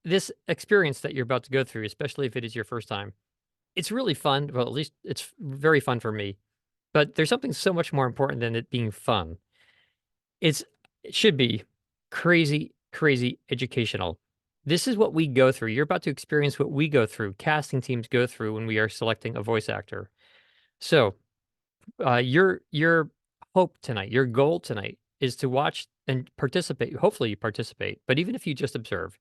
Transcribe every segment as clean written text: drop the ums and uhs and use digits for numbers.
this experience that you're about to go through, especially if it is your first time, it's really fun. Well, at least it's very fun for me. But there's something so much more important than it being fun. It's it should be crazy, crazy educational. This is what we go through. You're about to experience what we go through, casting teams go through when we are selecting a voice actor. So, your hope tonight, your goal tonight is to watch and participate. Hopefully you participate, but even if you just observe,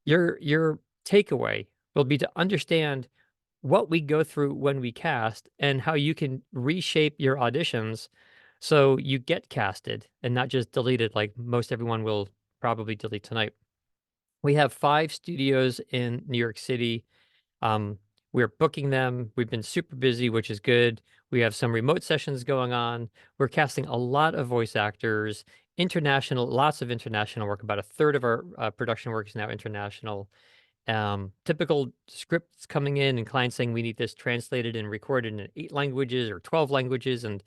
your takeaway will be to understand what we go through when we cast and how you can reshape your auditions so you get casted and not just deleted like most everyone will probably delete tonight. We have 5 studios in New York City. We're booking them. We've been super busy, which is good. We have some remote sessions going on. We're casting a lot of voice actors, international, lots of international work. About a third of our production work is now international. Typical scripts coming in and clients saying we need this translated and recorded in 8 languages or 12 languages. And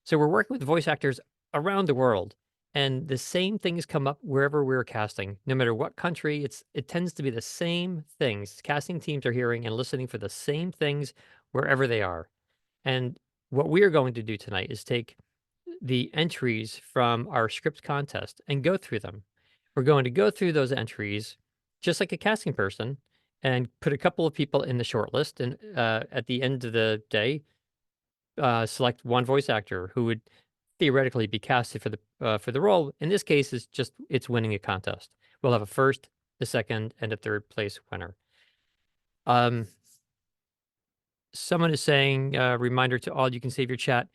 so we're working with voice actors around the world. And the same things come up wherever we're casting, no matter what country. It tends to be the same things. Casting teams are hearing and listening for the same things wherever they are. And what we are going to do tonight is take the entries from our script contest and go through them. We're going to go through those entries just like a casting person and put a couple of people in the short list. And at the end of the day, select one voice actor who would theoretically be casted for the role. In this case, it's winning a contest. We'll have a first, a second, and a third place winner. Um, Someone is saying, reminder to all, you can save your chat.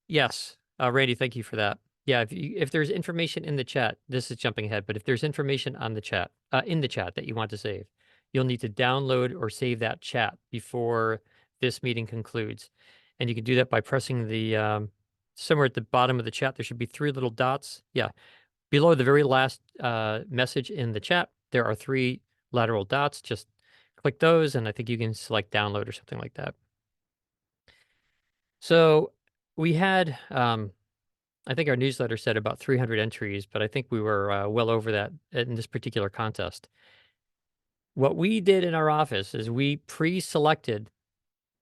Yes, Randy, thank you for that. Yeah, if there's information in the chat, this is jumping ahead, but if there's information on the chat, in the chat that you want to save, you'll need to download or save that chat before this meeting concludes. And you can do that by pressing the, somewhere at the bottom of the chat, there should be 3 little dots. Yeah, below the very last message in the chat, there are 3 lateral dots. Just click those, and I think you can select download or something like that. So we had, I think our newsletter said about 300 entries, but I think we were well over that in this particular contest. What we did in our office is we pre-selected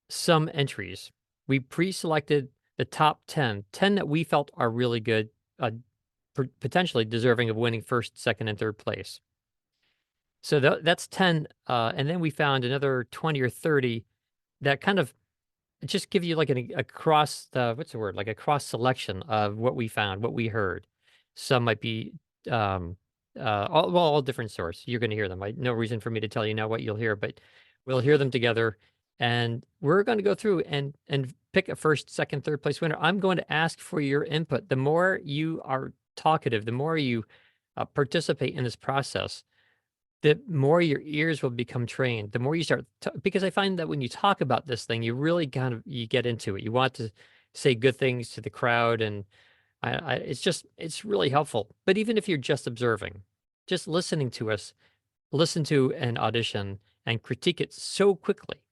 some entries. We pre-selected the top 10 that we felt are really good, potentially deserving of winning first, second, and third place. So that's 10, and then we found another 20 or 30 that kind of just give you like a cross, what's the word? Like a cross selection of what we found, what we heard. Some might be, all different sorts. You're going to hear them. No reason for me to tell you now what you'll hear, but we'll hear them together. And we're going to go through and pick a first, second, third place winner. I'm going to ask for your input. The more you are talkative, the more you participate in this process, the more your ears will become trained, the more you start because I find that when you talk about this thing, you really you get into it. You want to say good things to the crowd, and it's really helpful. But even if you're just observing, just listening to us, listen to an audition and critique it so quickly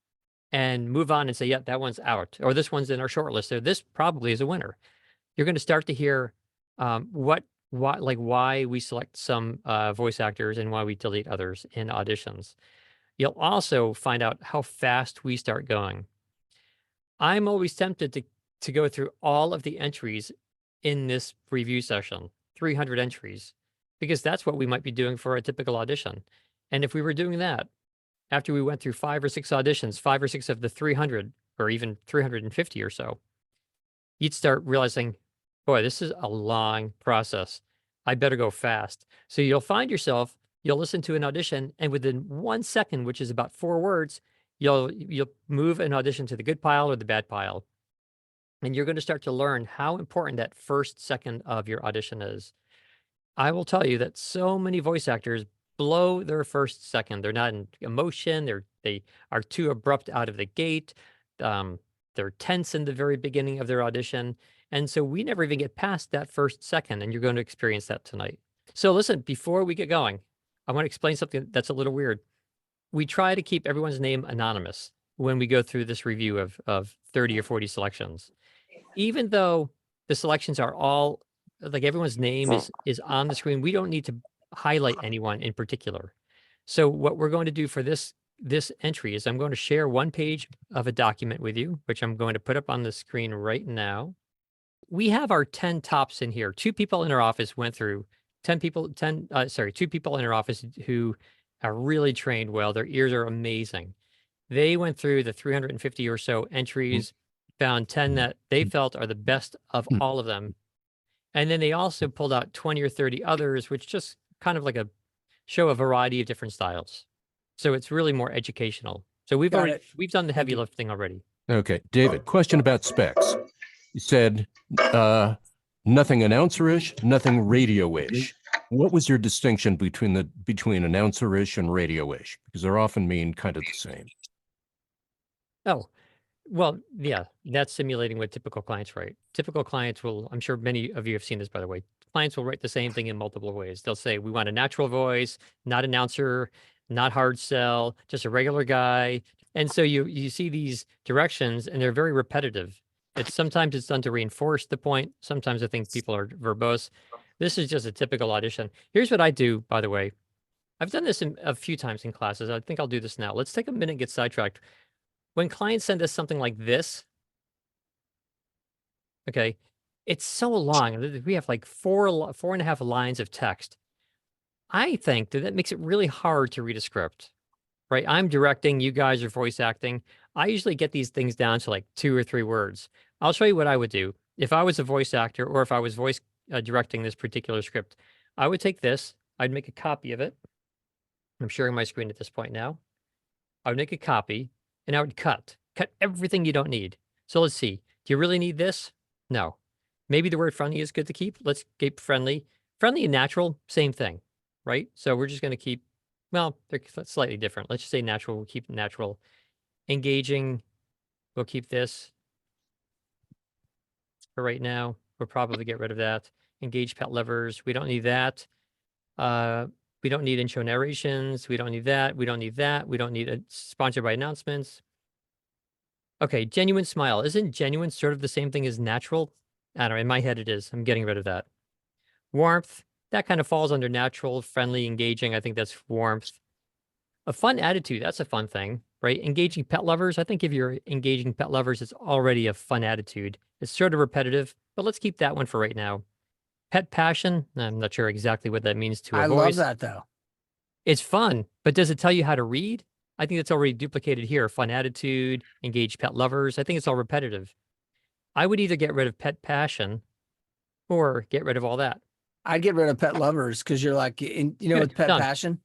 and move on and say, yeah, that one's out, or this one's in our short list, or this probably is a winner. You're going to start to hear why we select some voice actors and why we delete others in auditions. You'll also find out how fast we start going. I'm always tempted to go through all of the entries in this review session, 300 entries, because that's what we might be doing for a typical audition. And if we were doing that, after we went through 5 or 6 auditions, 5 or 6 of the 300, or even 350 or so, you'd start realizing, boy, this is a long process. I better go fast. So you'll find yourself, you'll listen to an audition, and within 1 second, which is about 4 words, you'll move an audition to the good pile or the bad pile. And you're going to start to learn how important that first second of your audition is. I will tell you that so many voice actors blow their first second. They're not in emotion. They are too abrupt out of the gate. They're tense in the very beginning of their audition. And so we never even get past that first second, and you're going to experience that tonight. So listen, before we get going, I want to explain something that's a little weird. We try to keep everyone's name anonymous when we go through this review of 30 or 40 selections. Even though the selections are all, like everyone's name is on the screen, we don't need to highlight anyone in particular. So what we're going to do for this entry is I'm going to share one page of a document with you, which I'm going to put up on the screen right now. We have our 10 tops in here. 2 people in our office went through 2 people in our office who are really trained well. Their ears are amazing. They went through the 350 or so entries, found 10 that they felt are the best of all of them. And then they also pulled out 20 or 30 others, which just kind of like show a variety of different styles. So it's really more educational. So we've done the heavy lifting already. Okay, David, question about specs. You said nothing announcer-ish, nothing radio-ish. What was your distinction between announcer-ish and radio-ish? Because they're often mean kind of the same. Oh, well, yeah, that's simulating what typical clients write. Typical clients will, I'm sure many of you have seen this, by the way. Clients will write the same thing in multiple ways. They'll say, we want a natural voice, not announcer, not hard sell, just a regular guy. And so you see these directions and they're very repetitive. Sometimes it's done to reinforce the point. Sometimes I think people are verbose. This is just a typical audition. Here's what I do, by the way. I've done this a few times in classes. I think I'll do this now. Let's take a minute and get sidetracked. When clients send us something like this, okay, it's so long. We have like 4.5 lines of text. I think that makes it really hard to read a script, right? I'm directing, you guys are voice acting. I usually get these things down to like 2 or 3 words. I'll show you what I would do. If I was a voice actor or if I was voice directing this particular script, I would take this, I'd make a copy of it. I'm sharing my screen at this point now. I would make a copy and I would cut everything you don't need. So let's see. Do you really need this? No. Maybe the word friendly is good to keep. Let's keep friendly. Friendly and natural, same thing, right? So we're just going to keep, well, they're slightly different. Let's just say natural. We'll keep natural. Engaging, we'll keep this. For right now, we'll probably get rid of that. Engage pet lovers, we don't need that. We don't need intro narrations. We don't need that. We don't need that. We don't need a sponsored by announcements. Okay, genuine smile. Isn't genuine sort of the same thing as natural? I don't know. In my head, it is. I'm getting rid of that. Warmth. That kind of falls under natural, friendly, engaging. I think that's warmth. A fun attitude. That's a fun thing, right? Engaging pet lovers. I think if you're engaging pet lovers, it's already a fun attitude. It's sort of repetitive, but let's keep that one for right now. Pet passion. I'm not sure exactly what that means to a voice. I love that though. It's fun, but does it tell you how to read? I think it's already duplicated here. Fun attitude, engage pet lovers. I think it's all repetitive. I would either get rid of pet passion or get rid of all that. I'd get rid of pet lovers because you're like, with pet passion.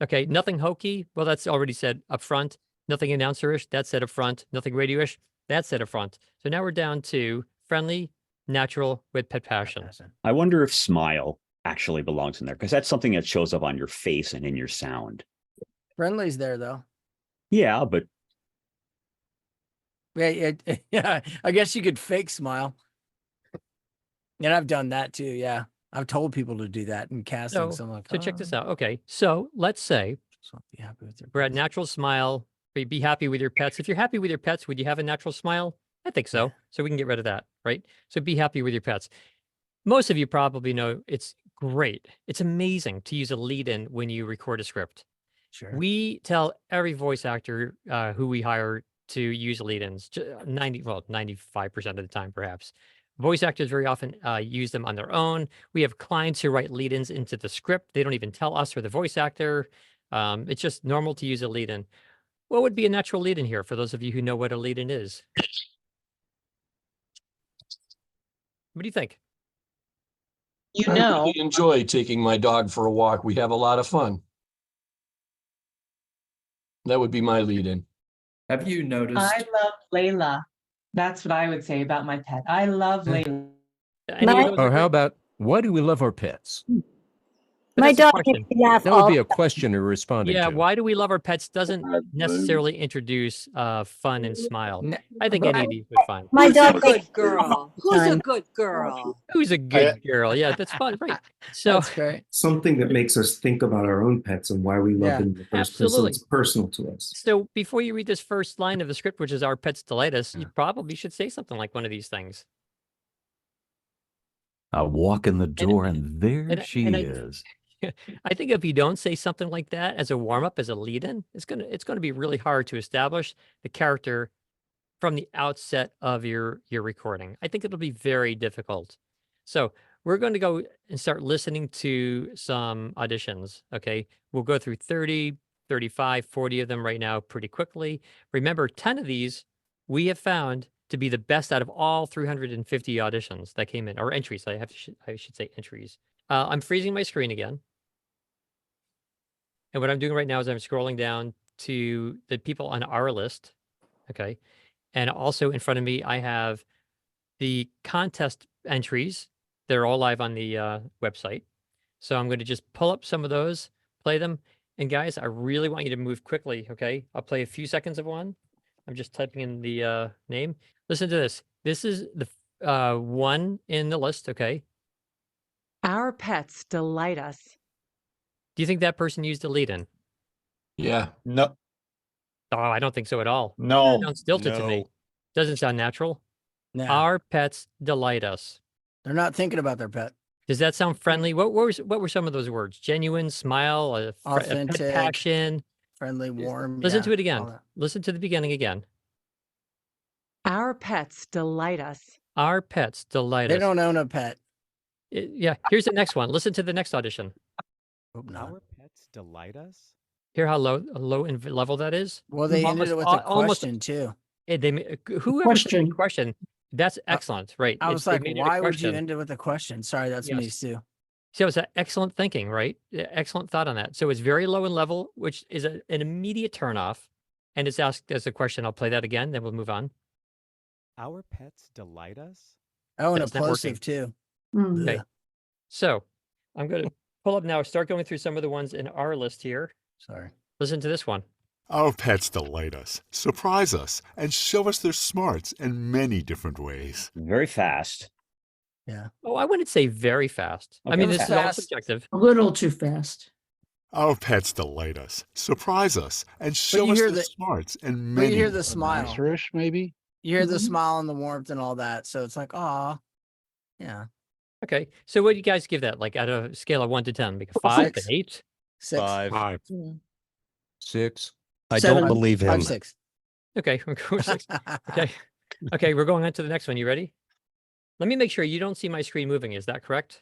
Okay, nothing hokey. Well, that's already said up front. Nothing announcer-ish. That's said up front. Nothing radio-ish. That's said up front. So now we're down to friendly, natural with pet passion. I wonder if smile actually belongs in there because that's something that shows up on your face and in your sound. Friendly's there though. Yeah, but yeah, I guess you could fake smile. And I've done that too. Yeah, I've told people to do that in casting. So check this out. Okay, so let's say be happy with we're at natural smile. Be happy with your pets. If you're happy with your pets, would you have a natural smile? I think so. So we can get rid of that, right? So be happy with your pets. Most of you probably know it's great. It's amazing to use a lead-in when you record a script. Sure. We tell every voice actor who we hire to use lead-ins, 95% of the time, perhaps. Voice actors very often use them on their own. We have clients who write lead-ins into the script. They don't even tell us or the voice actor. It's just normal to use a lead-in. What would be a natural lead-in here for those of you who know what a lead-in is? What do you think? I really enjoy taking my dog for a walk. We have a lot of fun. That would be my lead-in. Have you noticed? I love Layla. That's what I would say about my pet. I love Layla. Or how about, why do we love our pets? My dog makes me laugh. That would be a question you're responding to. Yeah, why do we love our pets doesn't necessarily introduce fun and smile. I think any of these would find. My dog Who's a good girl? Who's a good girl? Who's a good girl? Yeah, that's fun, right? So that's great. Something that makes us think about our own pets and why we love them in the first place. So it's personal to us. So before you read this first line of the script, which is "Our pets delight us," you probably should say something like one of these things. I walk in the door and there she is. I think if you don't say something like that as a warm up, as a lead in, it's gonna be really hard to establish the character from the outset of your recording. I think it'll be very difficult. So we're going to go and start listening to some auditions. Okay. We'll go through 30, 35, 40 of them right now pretty quickly. Remember, 10 of these we have found to be the best out of all 350 auditions that came in, or entries. I should say entries. I'm freezing my screen again. And what I'm doing right now is I'm scrolling down to the people on our list. Okay. And also in front of me, I have the contest entries. They're all live on the website. So I'm going to just pull up some of those, play them. And guys, I really want you to move quickly, okay? I'll play a few seconds of one. I'm just typing in the name. Listen to this. This is the one in the list, okay? Our pets delight us. Do you think that person used a lead-in? Yeah. No. Oh, I don't think so at all. No. Sounds stilted to me. Doesn't sound natural. No, Our pets delight us. they're not thinking about their pet. Does that sound friendly? What were some of those words? Genuine, smile, a pet Authentic, passion. friendly, warm. Listen yeah, to it all again. that. Listen to the beginning again. Our pets delight us. Our pets delight They us. don't own a pet. Yeah, here's the next one. Listen to the next audition. Hope not. Our pets delight us. Hear how low in level that is? Well, they ended it with a almost question too. whoever said the question. That's excellent, right? I was They like, made it a why would you question. end it with a question? Sorry, that's me Yes. too. So it's excellent thinking, right? Excellent thought on that. So it's very low in level, which is an immediate turnoff. And it's asked as a question. I'll play that again, then we'll move on. Our pets delight us. Oh, and That's not working. plosive too. Okay. Ugh. So I'm going to pull up now, start going through some of the ones in our list here. Sorry. Listen to this one. Our pets delight us, surprise us, and show us their smarts in many different ways. Very fast. Yeah. Oh, I wouldn't say very fast. I mean, Okay. this is all Fast. subjective. A little too fast. Our pets delight us, surprise us, and you show us hear their the- smarts in But many you hear the different smile. Nice-ish, maybe. You hear the Mhm. smile and the warmth and all that. So it's like, ah, yeah. Okay. So what do you guys give that? Like out of a scale of 1 to 10? Like a 5, an 6. 8? 6. 5. 6. I 7, don't believe him. 5, 6. Okay. We'll go with 6. Okay. Okay. We're going on to the next one. You ready? Let me make sure you don't see my screen moving. Is that correct?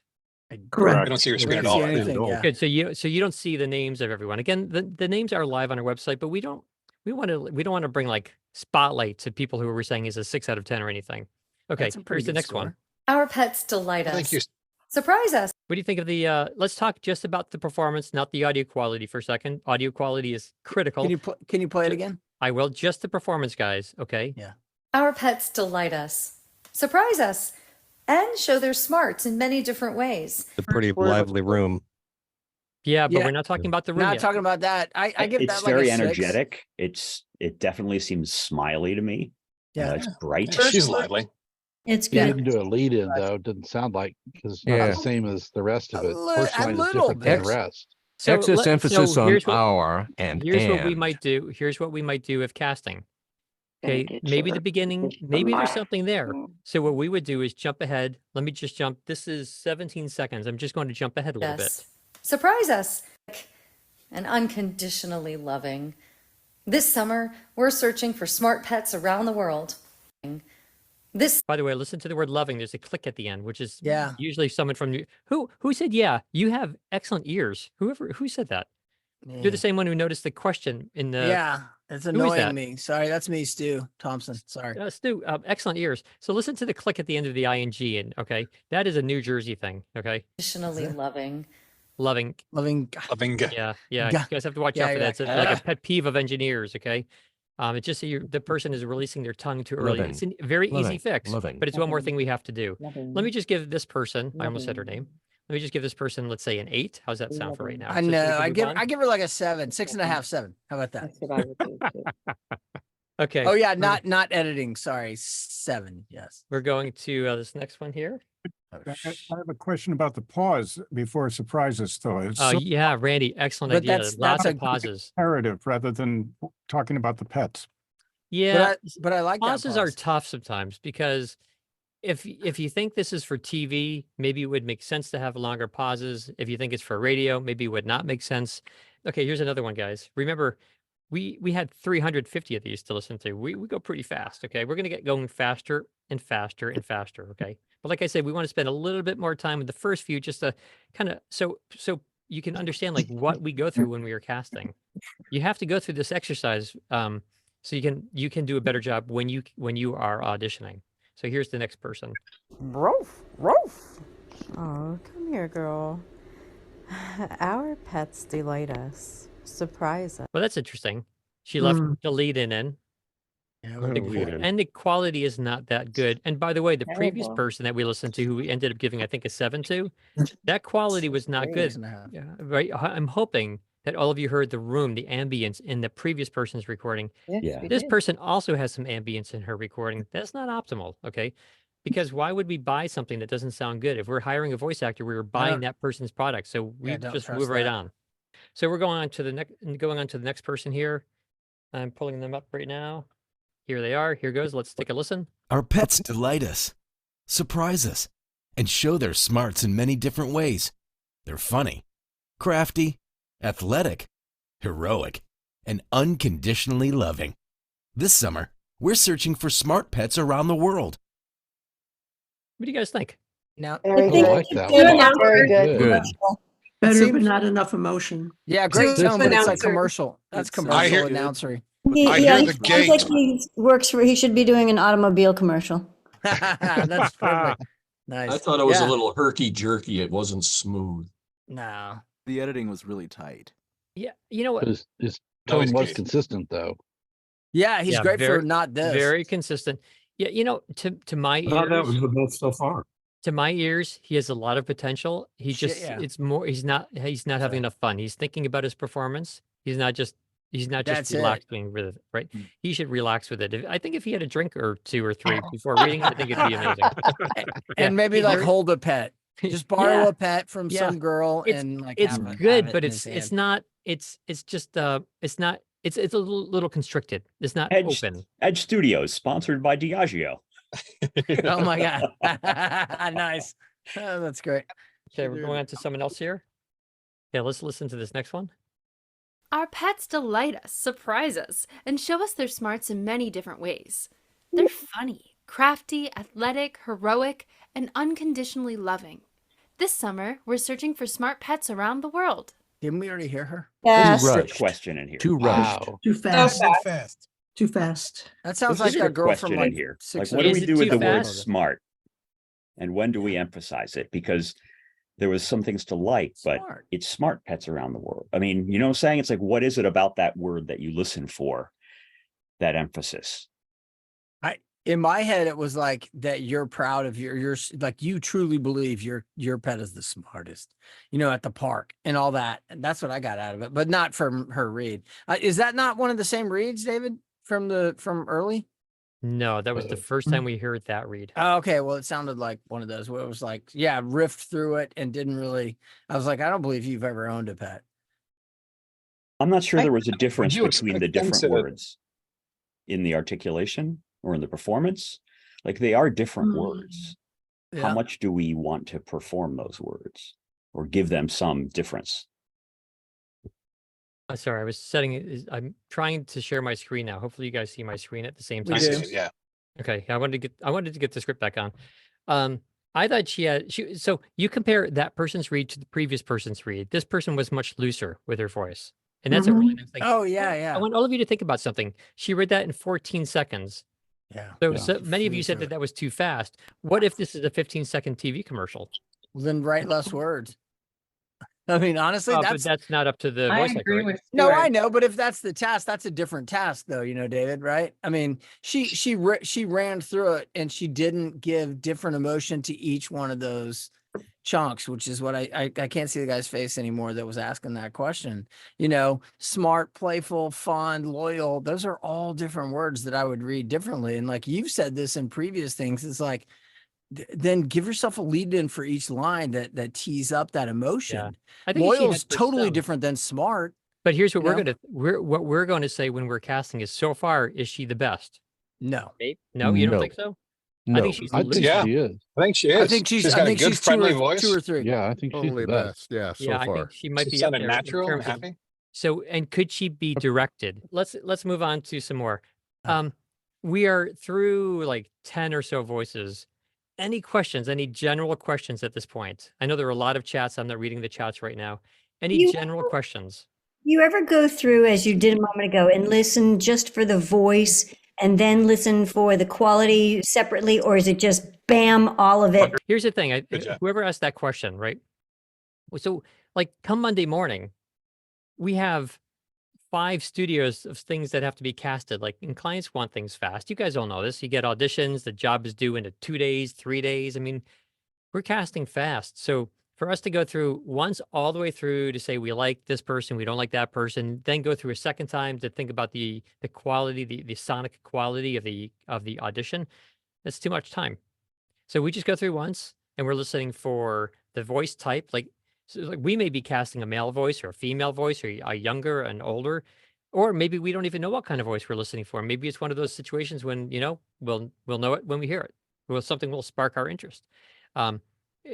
Correct. I don't see your I screen can't at see all. anything, yeah. Good. So you don't see the names of everyone. Again, the names are live on our website, but we don't want to bring like spotlight to people who we're saying is a 6 out of 10 or anything. Okay. That's a pretty Here's the good next score. one. Our pets delight Thank you. us. Surprise us. What do you think of the let's talk just about the performance, not the audio quality for a second. Audio quality is critical. Can you play it again? I will. Just the performance, guys. Okay. Yeah. Our pets delight us. Surprise us. And show their smarts in many different ways. It's a pretty lively room. Yeah, but Yeah. we're not talking about the room Not yet. talking about that. I give It's that like very a 6. energetic. It definitely seems smiley to me. Yeah. It's bright. She's lively. It's You good. didn't do a lead in though. It didn't sound like because it's not Yeah. the same as the rest of A it. li- First a line is little different than bit. the rest. So Excess emphasis so on here's what- our and Here's what we and. might do. Here's what we might do if casting. Okay, maybe the beginning, maybe there's something there. So what we would do is jump ahead. Let me just jump. This is 17 seconds. I'm just going to jump ahead a little bit. Yes. Surprise us. And unconditionally loving. This summer, we're searching for smart pets around the world. This By the way, listen to the word loving. There's a click at the end, which is Yeah. usually someone from you. Who said, yeah, you have excellent ears. Who said that? You're Yeah. the same one who noticed the question in the Yeah. It's who is annoying that? me. Sorry, that's me, Stu Thompson. Sorry. Stu, excellent ears. So listen to the click at the end of the ing, and okay, that is a New Jersey thing. Okay, unconditionally loving. loving. Loving. Loving. Yeah, yeah. Ga- You guys have to watch yeah, out for yeah. that. It's like a pet peeve of engineers. Okay, it's just that the person is releasing their tongue too early. Loving. It's a very easy Loving. fix, Loving. but it's one more thing we have to do. Let me just give this person. I almost said her name. Let me just give this person, let's say, an 8. How's that sound for right now? I So should we know. I move give on? I give her like a 7, 6.5, 7. How about that? That's what I would do too. Okay. Oh yeah, not editing. Sorry, 7. Yes. We're going to this next one here. Oh, I have a question about the pause before surprises, though. It's Oh so yeah, Randy, excellent But idea. that's Lots a of pauses. imperative rather than talking about the pets. Yeah, But I like that pauses are pause. tough sometimes because if you think this is for TV, maybe it would make sense to have longer pauses. If you think it's for radio, maybe it would not make sense. Okay, here's another one, guys. Remember, we had 350 of these to listen to. We go pretty fast. Okay, we're gonna get going faster and faster and faster. Okay, but like I said, we want to spend a little bit more time with the first few, just to kind of so you can understand like what we go through when we are casting. You have to go through this exercise so you can do a better job when you are auditioning. So here's the next person. Roof, roof. Oh, come here, girl. Our pets delight us, surprise us. Well, that's interesting. She left the lead in. Yeah, And the quality is not that good. And by the way, the previous Terrible. person that we listened to, who we ended up giving, I think, a 7 to, that quality was not good. 6.5. Yeah, right. I'm hoping that all of you heard the room, the ambience in the previous person's recording. Yeah. we This did. person also has some ambience in her recording. That's not optimal, okay? Because why would we buy something that doesn't sound good? If we're hiring a voice actor, we were buying that person's product. So we Yeah, don't just trust move right that. on. So we're going on to the next person here. I'm pulling them up right now. Here they are. Here goes. Let's take a listen. Our pets delight us, surprise us, and show their smarts in many different ways. They're funny, crafty, athletic, heroic, and unconditionally loving. This summer, we're searching for smart pets around the world. What do you guys think? Now, Very I good. like that Good one. announcer. Very good. Good. Better, but Seems- not enough emotion. yeah, great Seems tone, but it's like announcer. commercial. That's It's, commercial I hear- announcery. I Yeah, hear he the sounds like gate. he works for, he should be doing an automobile commercial. That's perfect. Nice. I thought it was Yeah. a little herky jerky. It wasn't smooth. No. The editing was really tight. Yeah, you know what? His No, tone he's was good. consistent, though. Yeah, he's Yeah, great very- for not this. Very consistent. Yeah, you know, to my I thought that ears, was the best so far. to my ears, he has a lot of potential. He Shit, just yeah. it's more he's not having enough fun. He's thinking about his performance. He's not just That's it. relaxing with it, right? Mm. He should relax with it. I think if he had a drink or 2 or 3 before reading it, I think it'd be amazing. And maybe he's like very- hold a pet. Just borrow Yeah, a pet from yeah. some girl It's and like it's have it- good, have it but in his it's hand. not it's just it's not it's a little constricted. It's not Edge, open. Edge Studios, sponsored by Diageo. Oh my god. Nice. Oh, that's great. Okay, we're going on to someone else here. Yeah, let's listen to this next one. Our pets delight us, surprise us, and show us their smarts in many different ways. They're funny, crafty, athletic, heroic, and unconditionally loving. This summer, we're searching for smart pets around the world. Didn't we already hear her? Yes. Too Trick rushed. question in here. Too rushed. Wow. Too fast. fast. Too fast. That sounds There's like a a girl question from in like here. six Like, what do Is we it do with too the word fast? smart? And when do we emphasize it? Because there was some things to like, but Smart. it's smart pets around the world. I mean, you know what I'm saying? It's like, what is it about that word that you listen for, that emphasis? In my head, it was like that you're proud of your like you truly believe your pet is the smartest, you know, at the park and all that. And that's what I got out of it, but not from her read. Is that not one of the same reads, David, from early? No, that was the first time we heard that read. Oh, okay. Well, it sounded like one of those where it was like, yeah, riffed through it and didn't really. I was like, I don't believe you've ever owned a pet. I'm not sure there was a difference you between the expect them different to- words in the articulation or in the performance. Like, they are different words. How Yeah. much do we want to perform those words or give them some difference? Sorry, I was I'm trying to share my screen now. Hopefully you guys see my screen at the same We time. do. Yeah. Okay, I wanted to get the script back on. I thought so you compare that person's read to the previous person's read. This person was much looser with her voice. And that's a really nice thing. Oh yeah, I yeah, want all of you to think about something. She read that in 14 seconds. yeah. So, Yeah. so many of you Flew said through that that was too fast. What if this is a 15-second TV commercial? Well, then write less words. I mean, honestly, But that's that's not up to the I voice actor. agree right? with no, Stuart. I know, but if that's the task, that's a different task, though. You know, David, right? I mean, she ran through it and she didn't give different emotion to each one of those chunks, which is what I can't see the guy's face anymore that was asking that question. You know, smart, playful, fun, loyal. Those are all different words that I would read differently. And like you've said this in previous things, it's like then give yourself a lead in for each line that tees up that emotion. I think she Loyal had is for totally some. different than smart. But here's what you we're going to say when we're casting is, so far, is she the best? No. No, you don't No. think so? No. I think she's I loose. think she is. I think she is. I think she's got a good, friendly two voice. or three. Yeah, I think she's Totally the best. Yeah, so Yeah, I far. think she might She be up sounded there natural in and terms of. happy. So, and could she be directed? Let's move on to some more. We are through like 10 or so voices. Any questions, any general questions at this point? I know there are a lot of chats. I'm not reading the chats right now. Any You- general questions? You ever go through, as you did a moment ago, and listen just for the voice and then listen for the quality separately, or is it just bam, all of it? Here's the thing. Good job. Whoever asked that question, right? So, like, come Monday morning, we have 5 studios of things that have to be casted. Like, and clients want things fast. You guys all know this. You get auditions. The job is due into 2 days, 3 days. I mean, we're casting fast. So for us to go through once all the way through to say we like this person, we don't like that person, then go through a second time to think about the quality, the sonic quality of the audition, that's too much time. So we just go through once and we're listening for the voice type. Like, so like we may be casting a male voice or a female voice or a younger and older, or maybe we don't even know what kind of voice we're listening for. Maybe it's one of those situations when, we'll know it when we hear it. Well, something will spark our interest.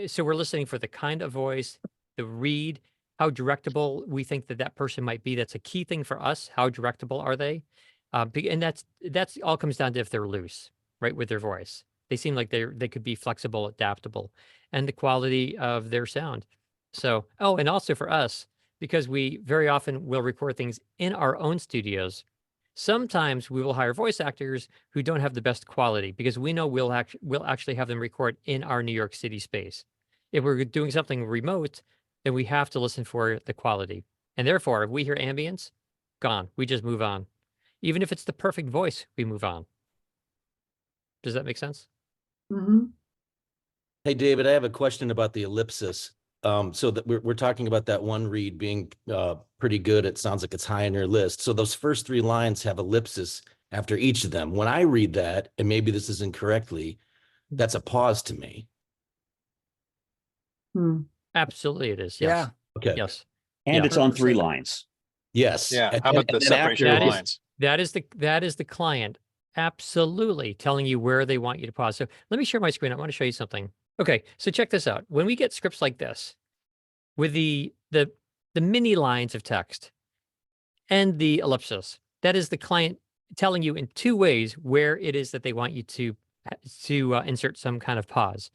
So we're listening for the kind of voice, the read, how directable we think that person might be. That's a key thing for us. How directable are they? And that's all comes down to if they're loose, right, with their voice. They seem like they could be flexible, adaptable, and the quality of their sound. So, and also for us, because we very often will record things in our own studios. Sometimes we will hire voice actors who don't have the best quality because we know we'll actually have them record in our New York City space. If we're doing something remote, then we have to listen for the quality. And therefore, if we hear ambience, gone. We just move on. Even if it's the perfect voice, we move on. Does that make sense? Mm-hmm. Hey, David, I have a question about the ellipsis. So that we're talking about that one read being pretty good. It sounds like it's high on your list. So those first 3 lines have ellipsis after each of them. When I read that, and maybe this is incorrectly, that's a pause to me. Absolutely, it is. Yes. Yeah. Okay. Yes. And it's on 3 lines. Yes. Yeah. And- How about the and then separation after- of lines? That is the client absolutely telling you where they want you to pause. So let me share my screen. I want to show you something. Okay, so check this out. When we get scripts like this, with the mini lines of text and the ellipsis, that is the client telling you in 2 ways where it is that they want you to insert some kind of pause.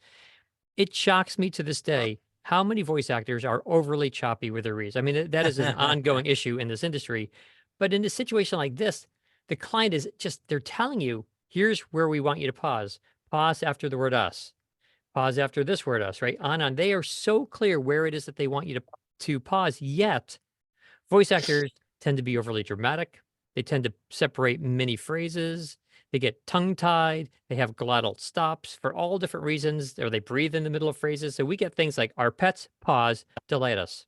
It shocks me to this day how many voice actors are overly choppy with their reads. I mean, that is an ongoing issue in this industry. But in a situation like this, the client is they're telling you, here's where we want you to pause. Pause after the word us. Pause after this word us, right? On. They are so clear where it is that they want you to pause, yet voice actors tend to be overly dramatic. They tend to separate many phrases. They get tongue-tied. They have glottal stops for all different reasons, or they breathe in the middle of phrases. So we get things like our pets pause, delight us.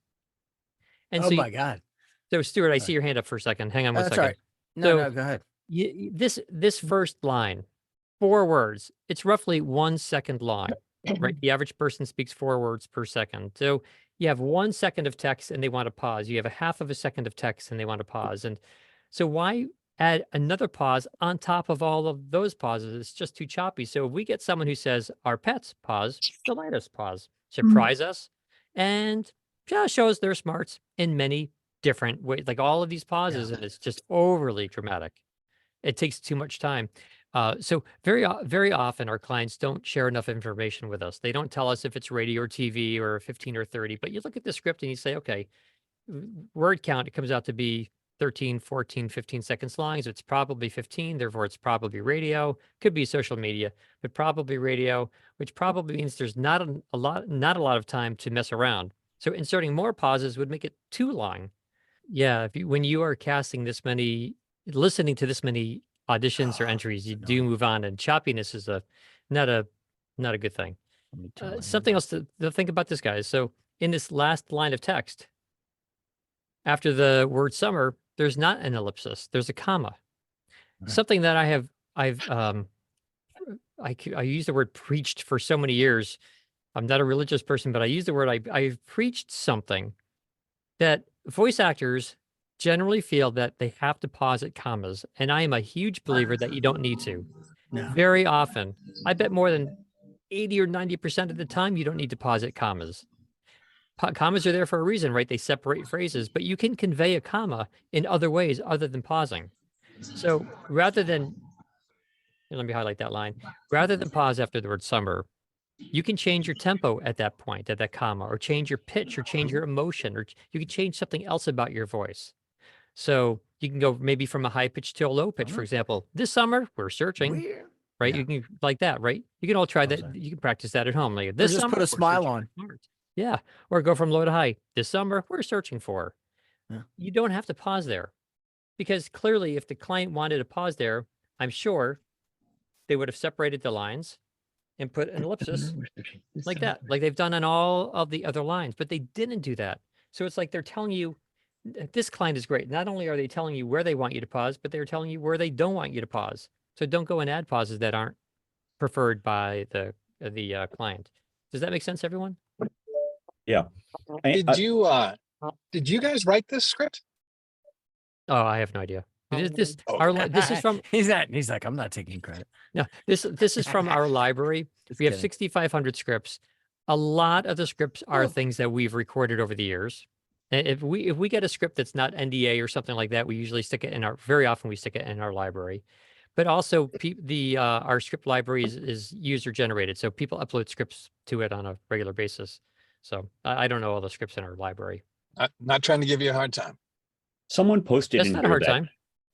And Oh my God. So Stuart, I see your hand up for a second. Hang on one That's second. right. No, go ahead. This first line, 4 words, it's roughly 1 second long, right? The average person speaks 4 words per second. So you have 1 second of text and they want to pause. You have a half of a second of text and they want to pause. And so why add another pause on top of all of those pauses? It's just too choppy. So if we get someone who says, our pets pause, delight us pause, surprise us, and just show us their smarts in many different ways, like all of these pauses, and it's just overly dramatic. It takes too much time. So very often our clients don't share enough information with us. They don't tell us if it's radio or TV or 15 or 30, but you look at the script and you say, okay, word count, it comes out to be 13, 14, 15 seconds long. So it's probably 15, therefore it's probably radio, could be social media, but probably radio, which probably means there's not a lot of time to mess around. So inserting more pauses would make it too long. Yeah, when you are casting listening to this many auditions or entries, you do move on, and choppiness is not a good thing. Something else to think about this, guys. So in this last line of text, after the word summer, there's not an ellipsis, there's a comma. Right. Something that I use the word preached for so many years. I'm not a religious person, but I use the word, I've preached something that voice actors generally feel that they have to pause at commas. And I am a huge believer that you don't need to. Very often. I bet more than 80 or 90% of the time, you don't need to pause at commas. Commas are there for a reason, right? They separate phrases, but you can convey a comma in other ways other than pausing. So rather than, let me highlight that line, rather than pause after the word summer, you can change your tempo at that point, at that comma, or change your pitch, or change your emotion, or you can change something else about your voice. So you can go maybe from a high pitch to a low pitch, for example. This summer, we're searching, right? You can like that, right? You can all try that. You can practice that at home. Like Or this just summer, put a we're smile searching on. for smart. Yeah. Or go from low to high. This summer, we're searching for. Yeah. You don't have to pause there, because clearly if the client wanted to pause there, I'm sure they would have separated the lines and put an ellipsis like that, like they've done on all of the other lines, but they didn't do that. So it's like they're telling you, this client is great. Not only are they telling you where they want you to pause, but they're telling you where they don't want you to pause. So don't go and add pauses that aren't preferred by the client. Does that make sense, everyone? Yeah. Did you guys write this script? Oh, I have no idea. This is from he's like, I'm not taking credit. No, this is from our library. We have kidding. 6,500 scripts. A lot of the scripts are things that we've recorded over the years. And if we get a script that's not NDA or something like that, we usually stick it in very often we stick it in our library. But also our script library is user generated. So people upload scripts to it on a regular basis. So I don't know all the scripts in our library. Not trying to give you a hard time. Someone posted That's in not a here hard that time.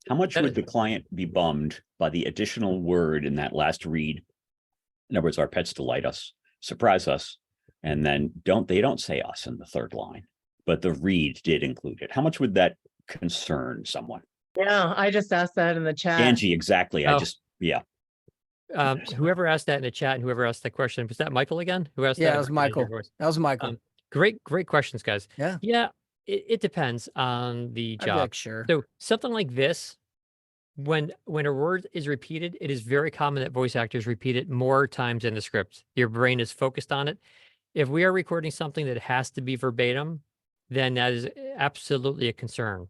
how much That would is- the client be bummed by the additional word in that last read? In other words, our pets delight us, surprise us, and then they don't say us in the third line, but the read did include it. How much would that concern someone? Yeah, I just asked that in the chat. Angie, exactly. Oh. Whoever asked that in the chat and whoever asked that question, was that Michael again? Who asked that? Yeah, it was Michael. That was Michael. Great questions, guys. Yeah. Yeah, it depends on the I'd be job. like, sure. So something like this, when a word is repeated, it is very common that voice actors repeat it more times in the script. Your brain is focused on it. If we are recording something that has to be verbatim, then that is absolutely a concern.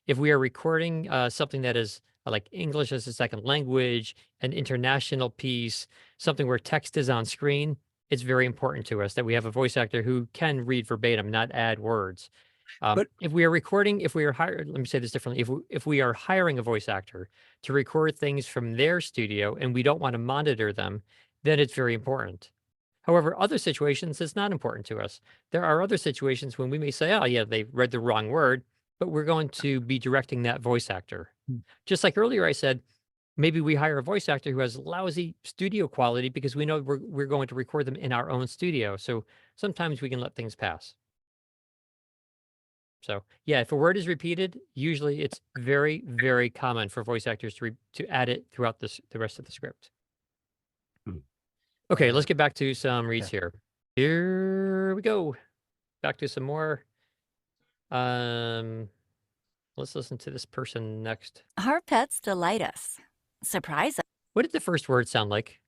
If we are recording something that is like English as a second language, an international piece, something where text is on screen, it's very important to us that we have a voice actor who can read verbatim, not add words. But if we are hired, let me say this differently. If we are hiring a voice actor to record things from their studio and we don't want to monitor them, then it's very important. However, other situations, it's not important to us. There are other situations when we may say, oh yeah, they read the wrong word, but we're going to be directing that voice actor. Just like earlier I said, maybe we hire a voice actor who has lousy studio quality because we know we're going to record them in our own studio. So sometimes we can let things pass. So yeah, if a word is repeated, usually it's very, very common for voice actors to add it throughout the rest of the script. Okay, let's get back to some reads here. Here we go. Back to some more. Let's listen to this person next. Our pets delight us. Surprise us. What did the first word sound like?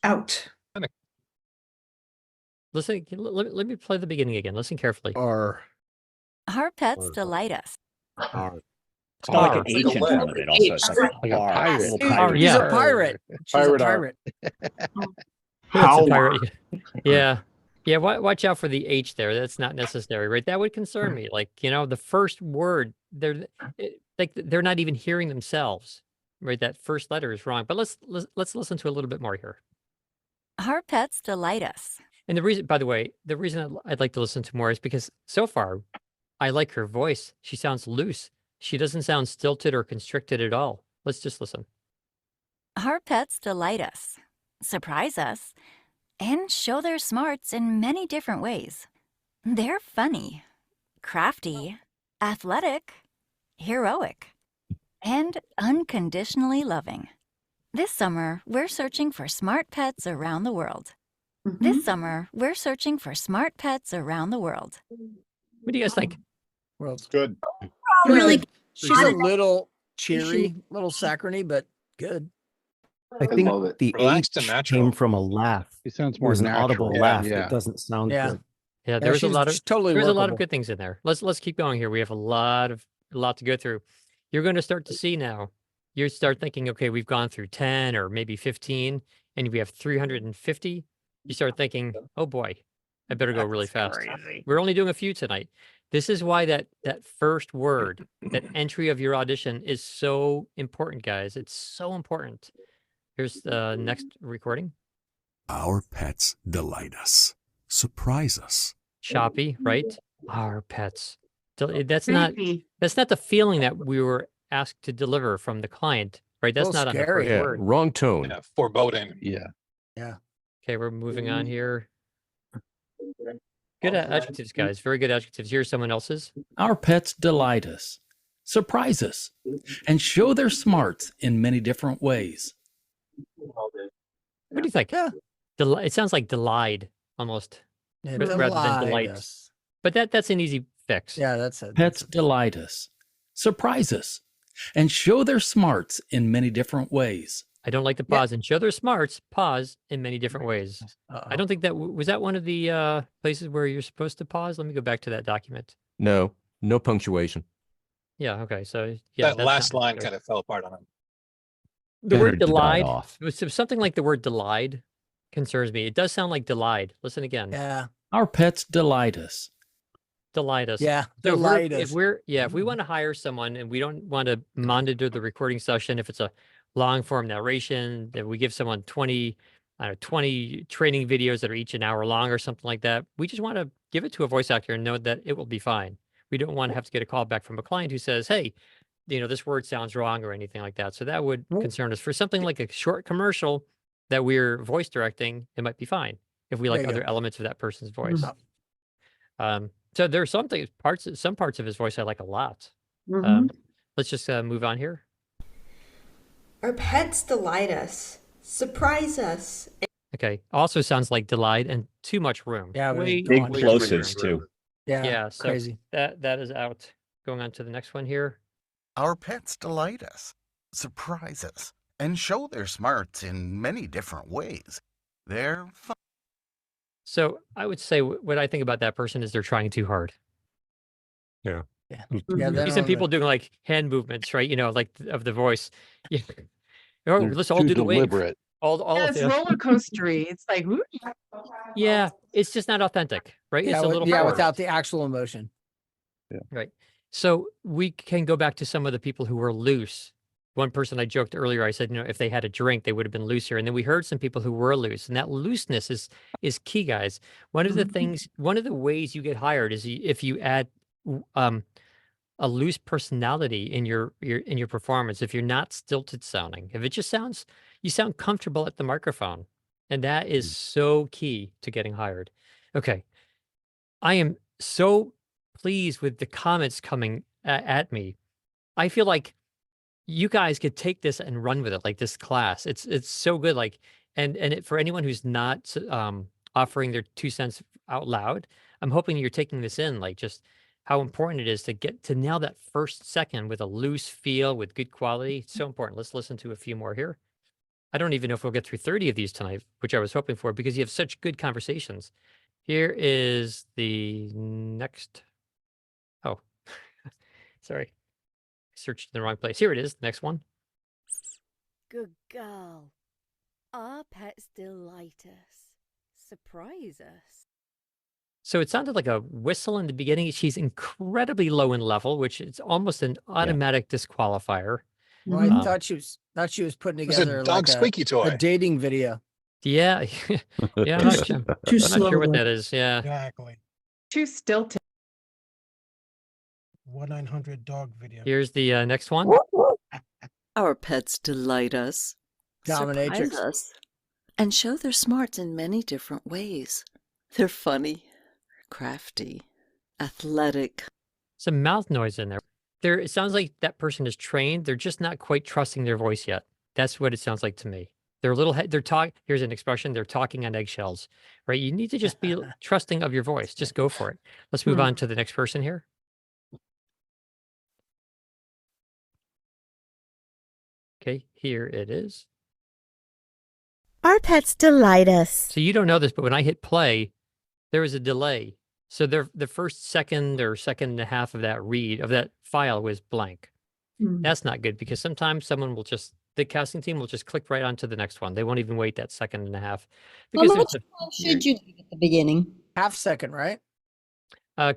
Out. Listen, let me play the beginning again. Listen carefully. Our pets delight us. It's got like an H in front of it also. It's like a pirate. He's Yeah. a pirate. She's a pirate. It's a pirate. Yeah. Yeah, watch out for the H there. That's not necessary, right? That would concern me. Like, the first word, they're not even hearing themselves, right? That first letter is wrong. But let's listen to a little bit more here. Our pets delight us. And the reason, by the way, the reason I'd like to listen to more is because so far, I like her voice. She sounds loose. She doesn't sound stilted or constricted at all. Let's just listen. Our pets delight us, surprise us, and show their smarts in many different ways. They're funny, crafty, athletic, heroic, and unconditionally loving. This summer, we're searching for smart pets around the world. This summer, we're searching for smart pets around the world. What do you guys think? World's good. Really, She's a little cheery, little saccharine, but good. I think the Relaxed H and natural. came from a laugh. He sounds It more was an natural. audible Yeah, laugh. yeah. It doesn't sound Yeah. good. Yeah, there's a lot of totally there's a lot of workable. good things in there. Let's keep going here. We have a lot to go through. You're going to start to see now you start thinking, okay, we've gone through 10 or maybe 15, and we have 350. You start thinking, oh boy, I better go really fast. We're only doing a few tonight. This is why that first word, that entry of your audition is so important, guys. It's so important. Here's the next recording. Our pets delight us, surprise us. Choppy, right? Our pets. That's not the feeling that we were asked to deliver from the client, right? That's not on the first word. Wrong tone. Yeah, foreboding. Yeah. Yeah. Okay, we're moving on here. Good adjectives, guys. Very good adjectives. Here's someone else's. Our pets delight us, surprise us, and show their smarts in many different ways. What do you think? Yeah. It sounds like delight almost, rather than delight. But that's an easy fix. Yeah, that's it. Pets delight us, surprise us, and show their smarts in many different ways. I don't like to pause and show their smarts. Pause in many different ways. I don't think that was that one of the places where you're supposed to pause. Let me go back to that document. No punctuation. Yeah. Okay. So yeah, That last line kind of fell apart on him. The word delight. Something like the word delight concerns me. It does sound like delight. Listen again. Yeah. Our pets delight us. Delight us. Yeah. So Delight us. if we want to hire someone and we don't want to monitor the recording session, if it's a long form narration, that we give someone 20 training videos that are each an hour long or something like that. We just want to give it to a voice actor and know that it will be fine. We don't want to have to get a call back from a client who says, hey, this word sounds wrong or anything like that. So that would concern us. For something like a short commercial that we're voice directing, it might be fine if we like other elements of that person's voice. So there's some parts of his voice I like a lot. Let's just move on here. Our pets delight us, surprise us. Okay. Also sounds like delight and too much room. Yeah, big plosives too. Yeah, So crazy. That is out. Going on to the next one here. Our pets delight us, surprise us, and show their smarts in many different ways. They're fun. So I would say what I think about that person is they're trying too hard. Yeah. You see some people doing like hand movements, right? Like of the voice. Yeah. Let's all do the wave. All it's roller coastery. It's like, whoo. Yeah, it's just not authentic, right? Yeah, it's a little without the actual emotion. Yeah. Right. So we can go back to some of the people who were loose. One person I joked earlier, I said, if they had a drink, they would have been looser. And then we heard some people who were loose, and that looseness is key, guys. One of the ways you get hired is if you add a loose personality in your performance. If you're not stilted sounding, if it just sounds, you sound comfortable at the microphone, and that is so key to getting hired. Okay, I am so pleased with the comments coming at me. I feel like you guys could take this and run with it, like this class. It's so good. Like, for anyone who's not offering their 2 cents out loud, I'm hoping you're taking this in, like just how important it is to get to nail that first second with a loose feel, with good quality. It's so important. Let's listen to a few more here. I don't even know if we'll get through 30 of these tonight, which I was hoping for, because you have such good conversations. Here is the next. Oh, sorry. Searched in the wrong place. Here it is. The next one. Good girl. Our pets delight us, surprise us. So it sounded like a whistle in the beginning. She's incredibly low in level, which is almost an automatic disqualifier. Well, I thought she was putting together dog squeaky toy. a dating video. Yeah. Yeah. I'm not sure what that is. Yeah. Exactly. Too stilted. 1-900 dog video. Here's the next one. Our pets delight us, Dominatrix. surprise us, and show their smarts in many different ways. They're funny, crafty, athletic. Some mouth noise in there. It sounds like that person is trained. They're just not quite trusting their voice yet. That's what it sounds like to me. They're a little, here's an expression, they're talking on eggshells, right? You need to just be trusting of your voice. Just go for it. Let's move on to the next person here. Okay, here it is. Our pets delight us. So you don't know this, but when I hit play, there was a delay. So the first second or second and a half of that read of that file was blank. That's not good because sometimes the casting team will just click right onto the next one. They won't even wait that second and a half How because much time should you leave at the beginning? Half second, right? I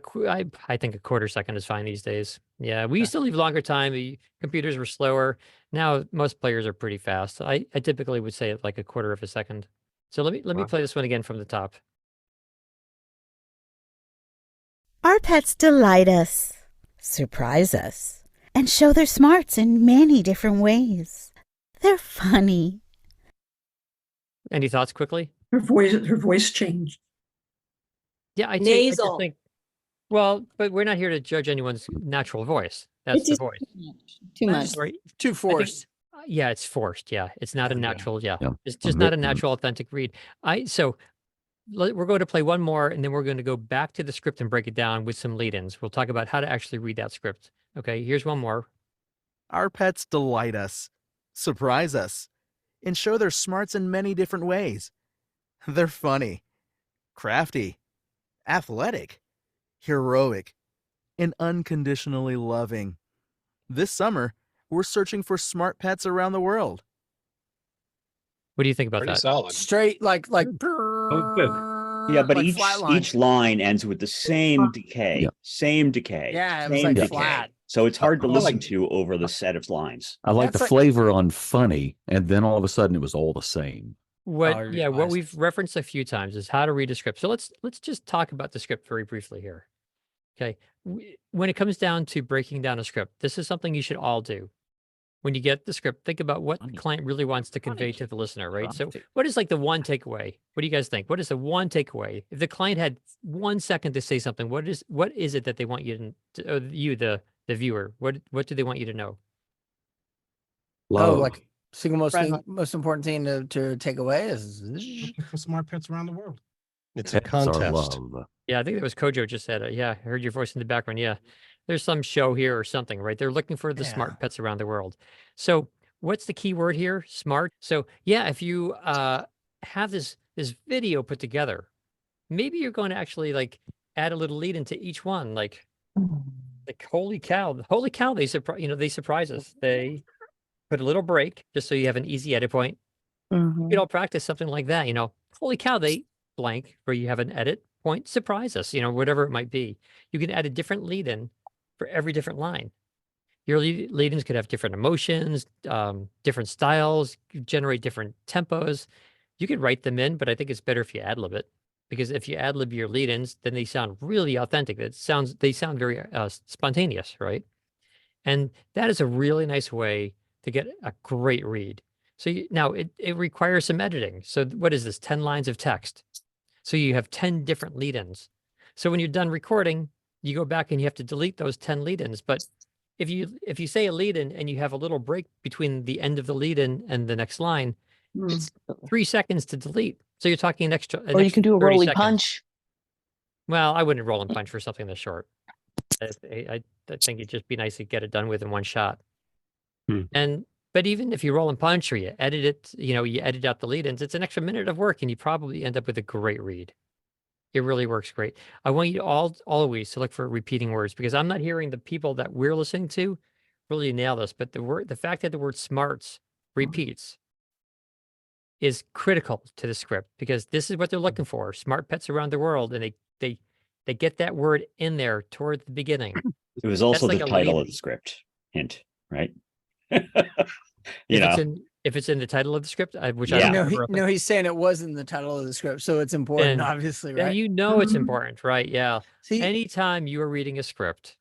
think a quarter second is fine these days. Yeah, we used to leave longer time. The computers were slower. Now most players are pretty fast. I typically would say like a quarter of a second. So let me play this one again from the top. Our pets delight us, surprise us, and show their smarts in many different ways. They're funny. Any thoughts quickly? Her voice changed. Yeah, I just Nasal. think. Well, but we're not here to judge anyone's natural voice. That's the voice. Too much. Right? Too forced. Yeah, it's forced. Yeah, it's not a natural. Yeah, Yeah. it's just not a natural, authentic read. We're going to play one more, and then we're going to go back to the script and break it down with some lead-ins. We'll talk about how to actually read that script. Okay, here's one more. Our pets delight us, surprise us, and show their smarts in many different ways. They're funny, crafty, athletic, heroic, and unconditionally loving. This summer, we're searching for smart pets around the world. What do you think about Pretty that? solid. Straight like Yeah, but like each flatline. line ends with the same decay, Yeah. same decay. Yeah, it was same like decay. flat. So it's hard to I listen like- to over the set of lines. I like That's the like- flavor on funny, and then all of a sudden it was all the same. What Oh, what we've referenced a few times is how to read a script. So let's just talk about the script very briefly here. Okay. When it comes down to breaking down a script, this is something you should all do. When you get the script, think about what the client really wants to convey to the listener, right? So what is like the one takeaway? What do you guys think? What is the one takeaway? If the client had 1 second to say something, what is it that they want you the viewer, what do they want you to know? Oh, Love. like single most important thing to take away is Looking for smart pets around the world. It's a Pets are contest. love. Yeah, I think that was Kojo just said it. Yeah, I heard your voice in the background. Yeah, there's some show here or something, right? They're looking for the smart pets around the world. So what's the key word here? Smart. So yeah, if you have this video put together, maybe you're going to actually like add a little lead into each one. Like holy cow, they surprise us. They put a little break just so you have an easy edit point. You could all practice something like that. Holy cow, they blank where you have an edit point, surprise us, whatever it might be. You can add a different lead in for every different line. Your lead ins could have different emotions, different styles, generate different tempos. You could write them in, but I think it's better if you ad lib it, because if you ad lib your lead ins, then they sound really authentic. They sound very spontaneous, right? And that is a really nice way to get a great read. So now it requires some editing. So what is this? 10 lines of text. So you have 10 different lead-ins. So when you're done recording, you go back and you have to delete those 10 lead-ins. But if you say a lead-in and you have a little break between the end of the lead-in and the next line, it's 3 seconds to delete. So you're talking an extra. Or you can do a 30 rolling seconds. punch. Well, I wouldn't roll and punch for something this short. I think it'd just be nice to get it done with in one shot. But even if you roll and punch or you edit it, you edit out the lead-ins, it's an extra minute of work and you probably end up with a great read. It really works great. I want you to always to look for repeating words, because I'm not hearing the people that we're listening to really nail this, but the fact that the word smarts repeats is critical to the script, because this is what they're looking for. Smart pets around the world, and they get that word in there toward the beginning. It was also That's the like a title lead. of the script. Hint, right? If it's in the title of the script, which I Yeah. don't remember. he's saying it was in the title of the script, so it's important, Then- obviously, then right? it's important, right? Yeah. See, Anytime you are reading a script,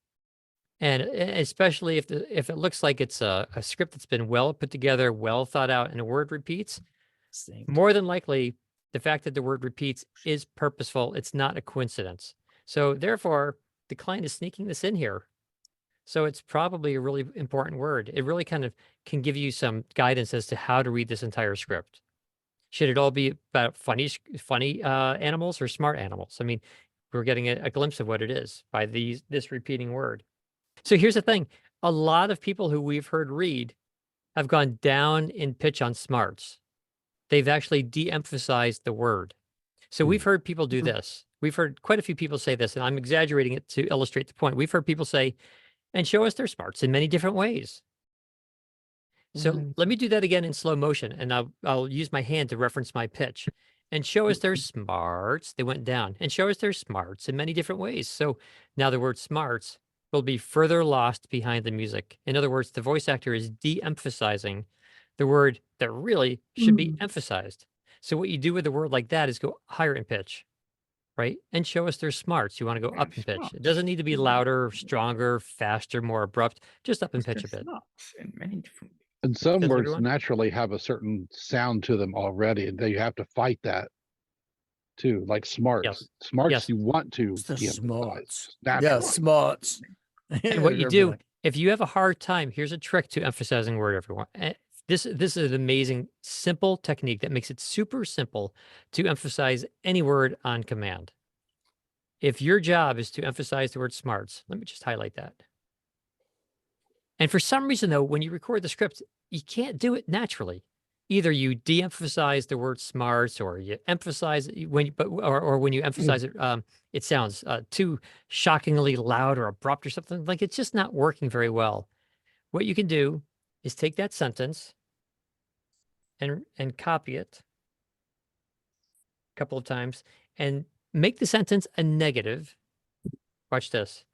and especially if it looks like it's a script that's been well put together, well thought out, and a word repeats, more than likely, the fact that the word repeats is purposeful. It's not a coincidence. So therefore, the client is sneaking this in here. So it's probably a really important word. It really kind of can give you some guidance as to how to read this entire script. Should it all be about funny animals or smart animals? I mean, we're getting a glimpse of what it is by this repeating word. So here's the thing. A lot of people who we've heard read have gone down in pitch on smarts. They've actually de-emphasized the word. So we've heard people do this. We've heard quite a few people say this, and I'm exaggerating it to illustrate the point. We've heard people say, and show us their smarts in many different ways. So let me do that again in slow motion, and I'll use my hand to reference my pitch and show us their smarts. They went down and show us their smarts in many different ways. So now the word smarts will be further lost behind the music. In other words, the voice actor is de-emphasizing the word that really should be emphasized. So what you do with a word like that is go higher in pitch, right? And show us their smarts. You want to go up in pitch. It doesn't need to be louder, stronger, faster, more abrupt, just up in pitch a bit. In many different and some Does words everyone? naturally have a certain sound to them already, and they have to fight that too. Like smarts. Yes. Smarts Yes. you want to It's the de-emphasize smarts. naturally. Yeah, smarts. And what you They're do, like, if you have a hard time, here's a trick to emphasizing a word, everyone. This is an amazing, simple technique that makes it super simple to emphasize any word on command. If your job is to emphasize the word smarts, let me just highlight that. And for some reason, though, when you record the script, you can't do it naturally. Either you de-emphasize the word smarts, or you emphasize it or when you emphasize it, it sounds too shockingly loud or abrupt or something. Like it's just not working very well. What you can do is take that sentence and copy it a couple of times and make the sentence a negative. Watch this.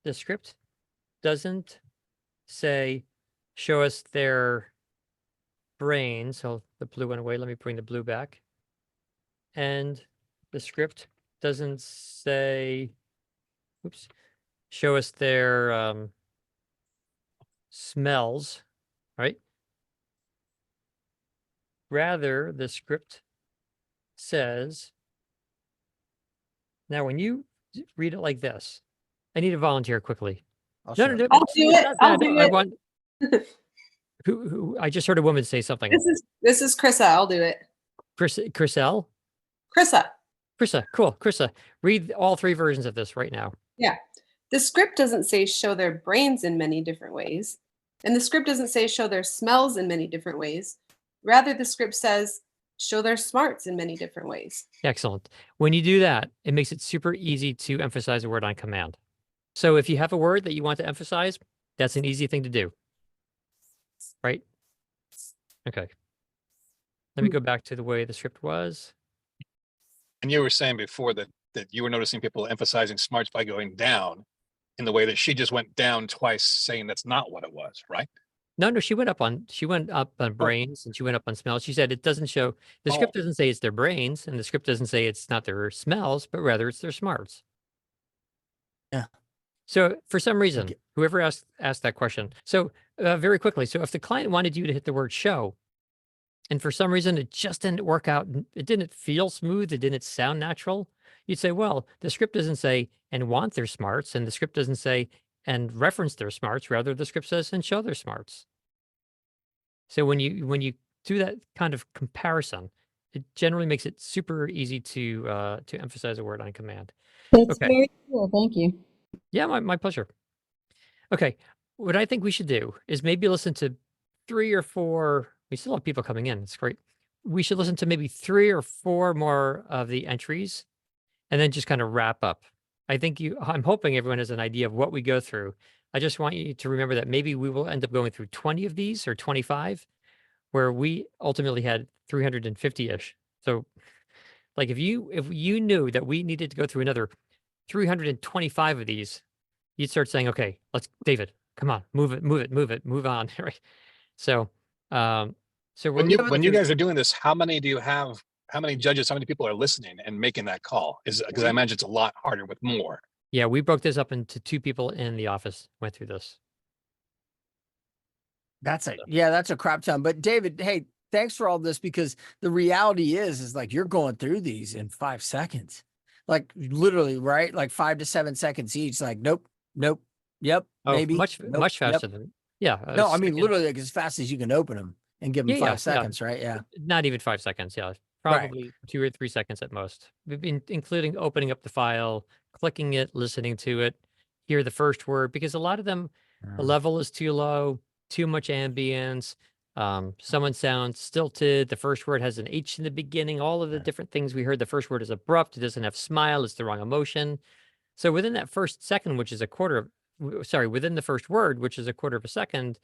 The script doesn't say, show us their brain. So the blue went away. Let me bring the blue back. And the script doesn't say, oops, show us their smells, right? Rather, the script says, now when you read it like this, I need a volunteer quickly. I'll No, show no, you. no, I'll do it. not I'll that. do I it. want who I just heard a woman say something. This is Krissa. I'll do it. Chriselle? Krissa. Krissa, cool. Krissa, read all three versions of this right now. Yeah. The script doesn't say show their brains in many different ways. And the script doesn't say show their smells in many different ways. Rather, the script says show their smarts in many different ways. Excellent. When you do that, it makes it super easy to emphasize a word on command. So if you have a word that you want to emphasize, that's an easy thing to do. Right? Okay. Let me go back to the way the script was. And you were saying before that you were noticing people emphasizing smarts by going down in the way that she just went down twice, saying that's not what it was, right? No, she went up on brains and she went up on smells. She said it doesn't show, the script doesn't say it's their brains, and the script doesn't say it's not their smells, but rather it's their smarts. Yeah. So for some reason, whoever asked that question. So very quickly, so if the client wanted you to hit the word show, and for some reason it just didn't work out, it didn't feel smooth, it didn't sound natural, you'd say, well, the script doesn't say and want their smarts, and the script doesn't say and reference their smarts, rather the script says and show their smarts. So when you do that kind of comparison, it generally makes it super easy to emphasize a word on command. That's very cool. Thank you. Yeah, my pleasure. Okay, what I think we should do is maybe listen to 3 or 4. We still have people coming in. It's great. We should listen to maybe 3 or 4 more of the entries, and then just kind of wrap up. I'm hoping everyone has an idea of what we go through. I just want you to remember that maybe we will end up going through 20 of these or 25, where we ultimately had 350-ish. So like if you knew that we needed to go through another 325 of these, you'd start saying, okay, David, come on, move on. Right. So, when you guys are doing this, how many do you have? How many judges, how many people are listening and making that call? Because I imagine it's a lot harder with more. Yeah, we broke this up into 2 people in the office went through this. That's a crap ton. But David, hey, thanks for all this, because the reality is like you're going through these in 5 seconds, like literally, right? Like 5 to 7 seconds each. Like, nope, yep, maybe. Much faster than, yeah. No, I mean, literally like as fast as you can open them and give them 5 seconds, right? Yeah. Not even 5 seconds. Yeah. Probably 2 or 3 seconds at most. We've been including opening up the file, clicking it, listening to it, hear the first word, because a lot of them, the level is too low, too much ambience. Someone sounds stilted. The first word has an H in the beginning. All of the different things we heard. The first word is abrupt. It doesn't have smile. It's the wrong emotion. So within that first second, which is a quarter of within the first word, which is a quarter of a second,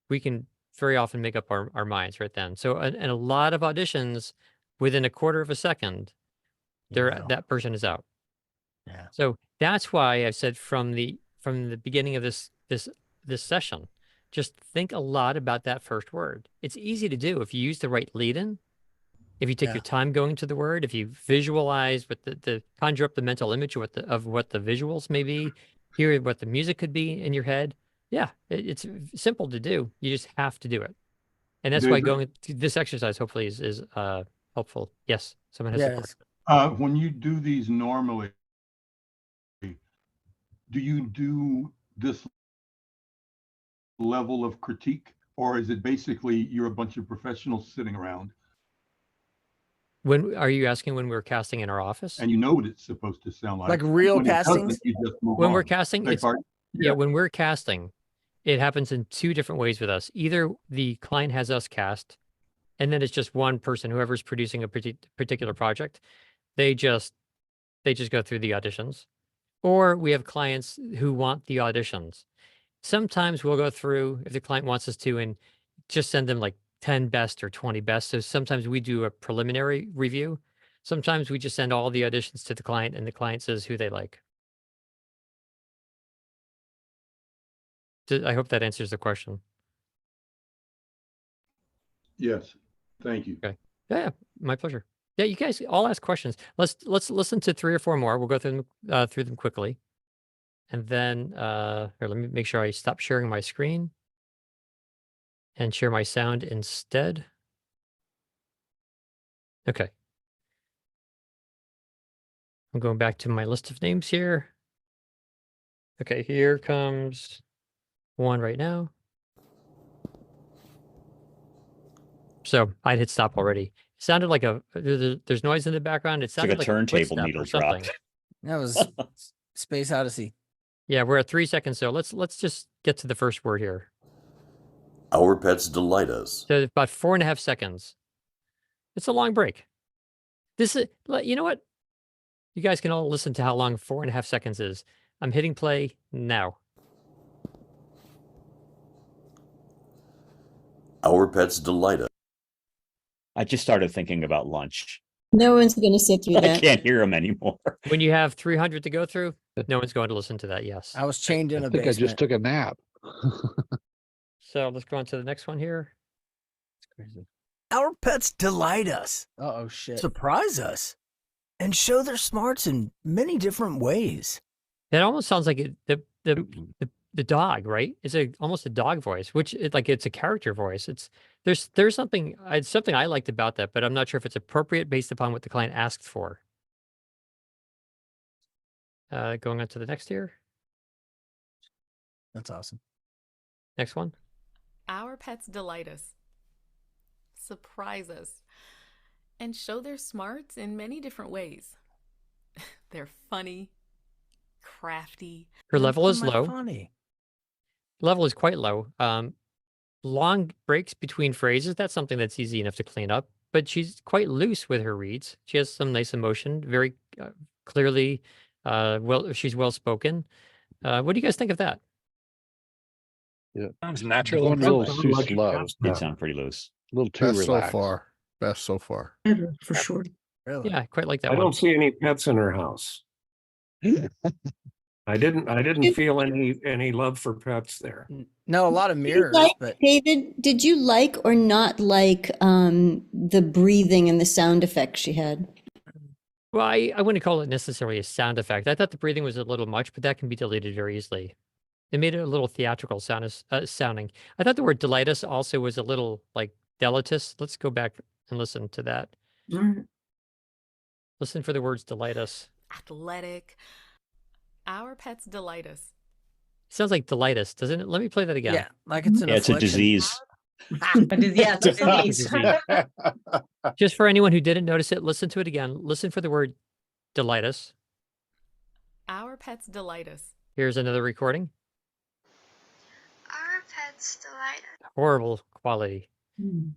we can very often make up our minds right then. So, and a lot of auditions within a quarter of a second, that person is out. Yeah. So that's why I said from the beginning of this session, just think a lot about that first word. It's easy to do if you use the right lead-in. If you take your time going to the word, if you visualize what the conjure up the mental image of what the visuals may be, hear what the music could be in your head. Yeah, it's simple to do. You just have to do it. And that's why going through this exercise hopefully is helpful. Yes, someone has a question. When you do these normally, do you do this level of critique, or is it basically you're a bunch of professionals sitting around? When are you asking when we're casting in our office? And you know what it's supposed to sound like. Like real When it castings? doesn't, you just move When on. we're casting, Beg it's pardon? yeah, when we're casting, it happens in two different ways with us. Either the client has us cast, and then it's just one person, whoever's producing a particular project, they just go through the auditions. Or we have clients who want the auditions. Sometimes we'll go through, if the client wants us to, and just send them like 10 best or 20 best. So sometimes we do a preliminary review. Sometimes we just send all the auditions to the client and the client says who they like. I hope that answers the question. Yes, thank you. Okay. Yeah, my pleasure. Yeah, you guys all ask questions. Let's listen to 3 or 4 more. We'll go through them quickly. And then here, let me make sure I stop sharing my screen and share my sound instead. Okay. I'm going back to my list of names here. Okay, here comes one right now. So I'd hit stop already. It sounded like there's noise in the background. It It's like sounded a like turntable footstep needle or something. dropped. That was Space Odyssey. Yeah, we're at 3 seconds. So let's just get to the first word here. Our pets delight us. So about 4.5 seconds. It's a long break. This is, you know what? You guys can all listen to how long 4.5 seconds is. I'm hitting play now. Our pets delight us. I just started thinking about lunch. No one's going to sit through I that. can't hear them anymore. When you have 300 to go through, no one's going to listen to that. Yes. I was chained in a I basement. just took a nap. So let's go on to the next one here. It's crazy. Our pets delight us, Oh shit. surprise us, and show their smarts in many different ways. That almost sounds like the dog, right? It's almost a dog voice, which it's a character voice. There's something I liked about that, but I'm not sure if it's appropriate based upon what the client asked for. Going on to the next here. That's awesome. Next one. Our pets delight us, surprise us, and show their smarts in many different ways. They're funny, crafty. Her level is How am I low. Funny. Level is quite low. Long breaks between phrases, that's something that's easy enough to clean up, but she's quite loose with her reads. She has some nice emotion, very clearly, she's well spoken. What do you guys think of that? Yeah. Sounds natural. Going a little too Like slow. Did sound pretty loose. A little too Best relaxed. so far. Best so far. Better, for sure. Really? Yeah, I quite like that I one. don't see any pets in her house. I didn't feel any love for pets there. No, a lot of mirrors, but David, did you like or not like the breathing and the sound effects she had? Well, I wouldn't call it necessarily a sound effect. I thought the breathing was a little much, but that can be deleted very easily. It made it a little theatrical sounding. I thought the word delight us also was a little like deleitous. Let's go back and listen to that. All right. Listen for the words delight us. Athletic. Our pets delight us. Sounds like delight us, doesn't it? Let me play that again. yeah, like it's an Yeah, it's a affliction. disease. Yeah, it's a disease. Just for anyone who didn't notice it, listen to it again. Listen for the word delight us. Our pets delight us. Here's another recording. Our pets delight us. Horrible quality. Hmm.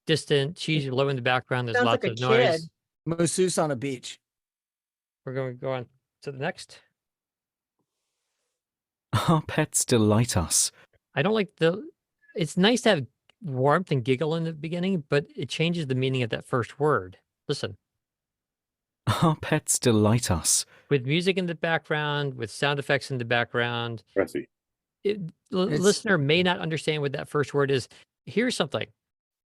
Distant. She's low in the background. There's Sounds lots like a of noise. kid. Masseuse on a beach. We're going to go on to the next. Our pets delight us. I don't like it's nice to have warmth and giggle in the beginning, but it changes the meaning of that first word. Listen. Our pets delight us. With music in the background, with sound effects in the background. Breathy. Listener may not understand what that first word is. Here's something.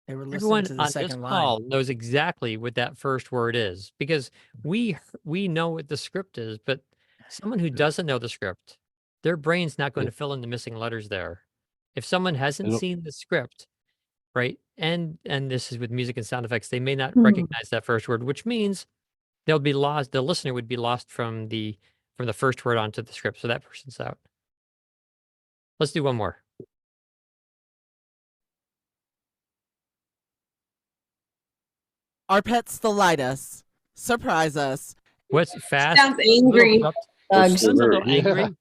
They were listening Everyone to the on this second line. call knows exactly what that first word is because we know what the script is, but someone who doesn't know the script, their brain's not going to fill in the missing letters there. If someone hasn't seen the script, right, and this is with music and sound effects, they may not recognize that first word, which means they'll be lost. The listener would be lost from the first word onto the script, so that person's out. Let's do one more. Our pets delight us, surprise us. What's fast? Sounds angry. Sounds a little Yeah. angry.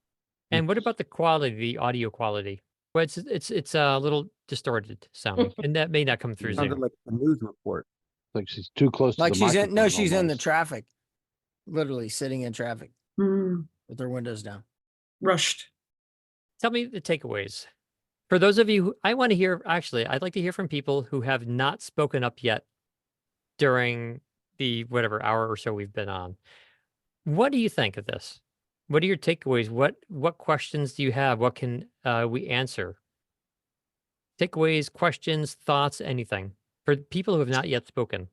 And what about the quality, the audio quality? Well, it's a little distorted sounding, and that may not come through Sounded Zoom. like a news report. Like she's too close to Like the she's in, microphone. no, she's in the almost. traffic, literally sitting in traffic Hmm. with her windows down. Rushed. Tell me the takeaways. For those of you who I want to hear, actually, I'd like to hear from people who have not spoken up yet during the whatever hour or so we've been on. What do you think of this? What are your takeaways? What questions do you have? What can we answer? Takeaways, questions, thoughts, anything for people who have not yet spoken.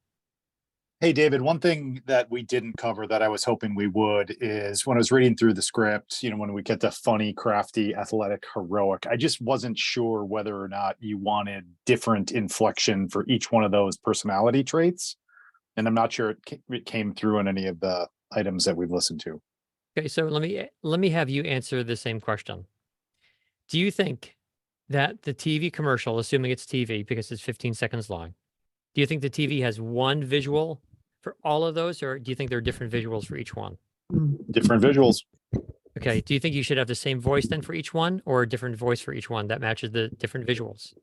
Hey, David, one thing that we didn't cover that I was hoping we would is when I was reading through the script, when we get the funny, crafty, athletic, heroic, I just wasn't sure whether or not you wanted different inflection for each one of those personality traits. And I'm not sure it came through in any of the items that we've listened to. Okay, so let me have you answer the same question. Do you think that the TV commercial, assuming it's TV because it's 15 seconds long, do you think the TV has one visual for all of those, or do you think there are different visuals for each one? Different visuals. Okay, do you think you should have the same voice then for each one, or a different voice for each one that matches the different visuals?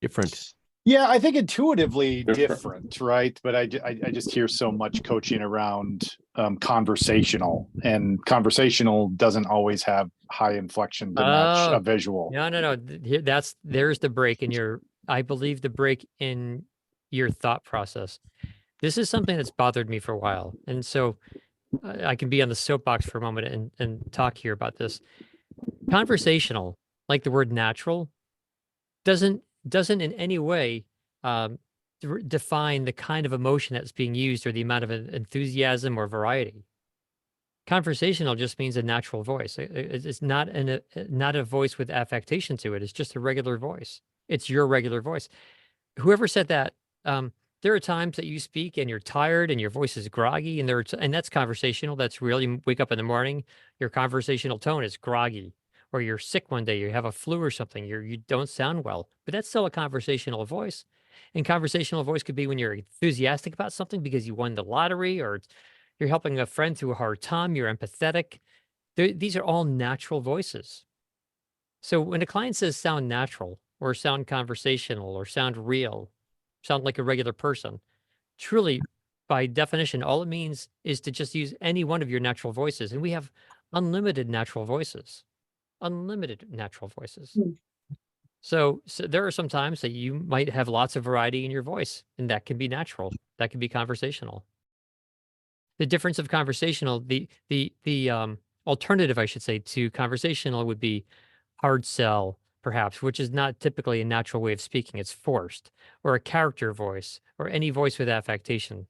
Different. Yeah, I think intuitively different, right? But I just hear so much coaching around conversational, and conversational doesn't always have high inflection to match a visual. No. There's the break in your, I believe the break in your thought process. This is something that's bothered me for a while. And so I can be on the soapbox for a moment and talk here about this. Conversational, like the word natural, doesn't in any way define the kind of emotion that's being used or the amount of enthusiasm or variety. Conversational just means a natural voice. It's not a voice with affectation to it. It's just a regular voice. It's your regular voice. Whoever said that, there are times that you speak and you're tired and your voice is groggy, and that's conversational. That's real. You wake up in the morning, your conversational tone is groggy, or you're sick one day, you have a flu or something, you don't sound well, but that's still a conversational voice. And conversational voice could be when you're enthusiastic about something because you won the lottery, or you're helping a friend through a hard time, you're empathetic. These are all natural voices. So when a client says sound natural or sound conversational or sound real, sound like a regular person, truly, by definition, all it means is to just use any one of your natural voices. And we have unlimited natural voices. Unlimited natural voices. So there are some times that you might have lots of variety in your voice, and that can be natural. That can be conversational. The difference of conversational, the alternative, I should say, to conversational would be hard sell, perhaps, which is not typically a natural way of speaking. It's forced, or a character voice, or any voice with affectation.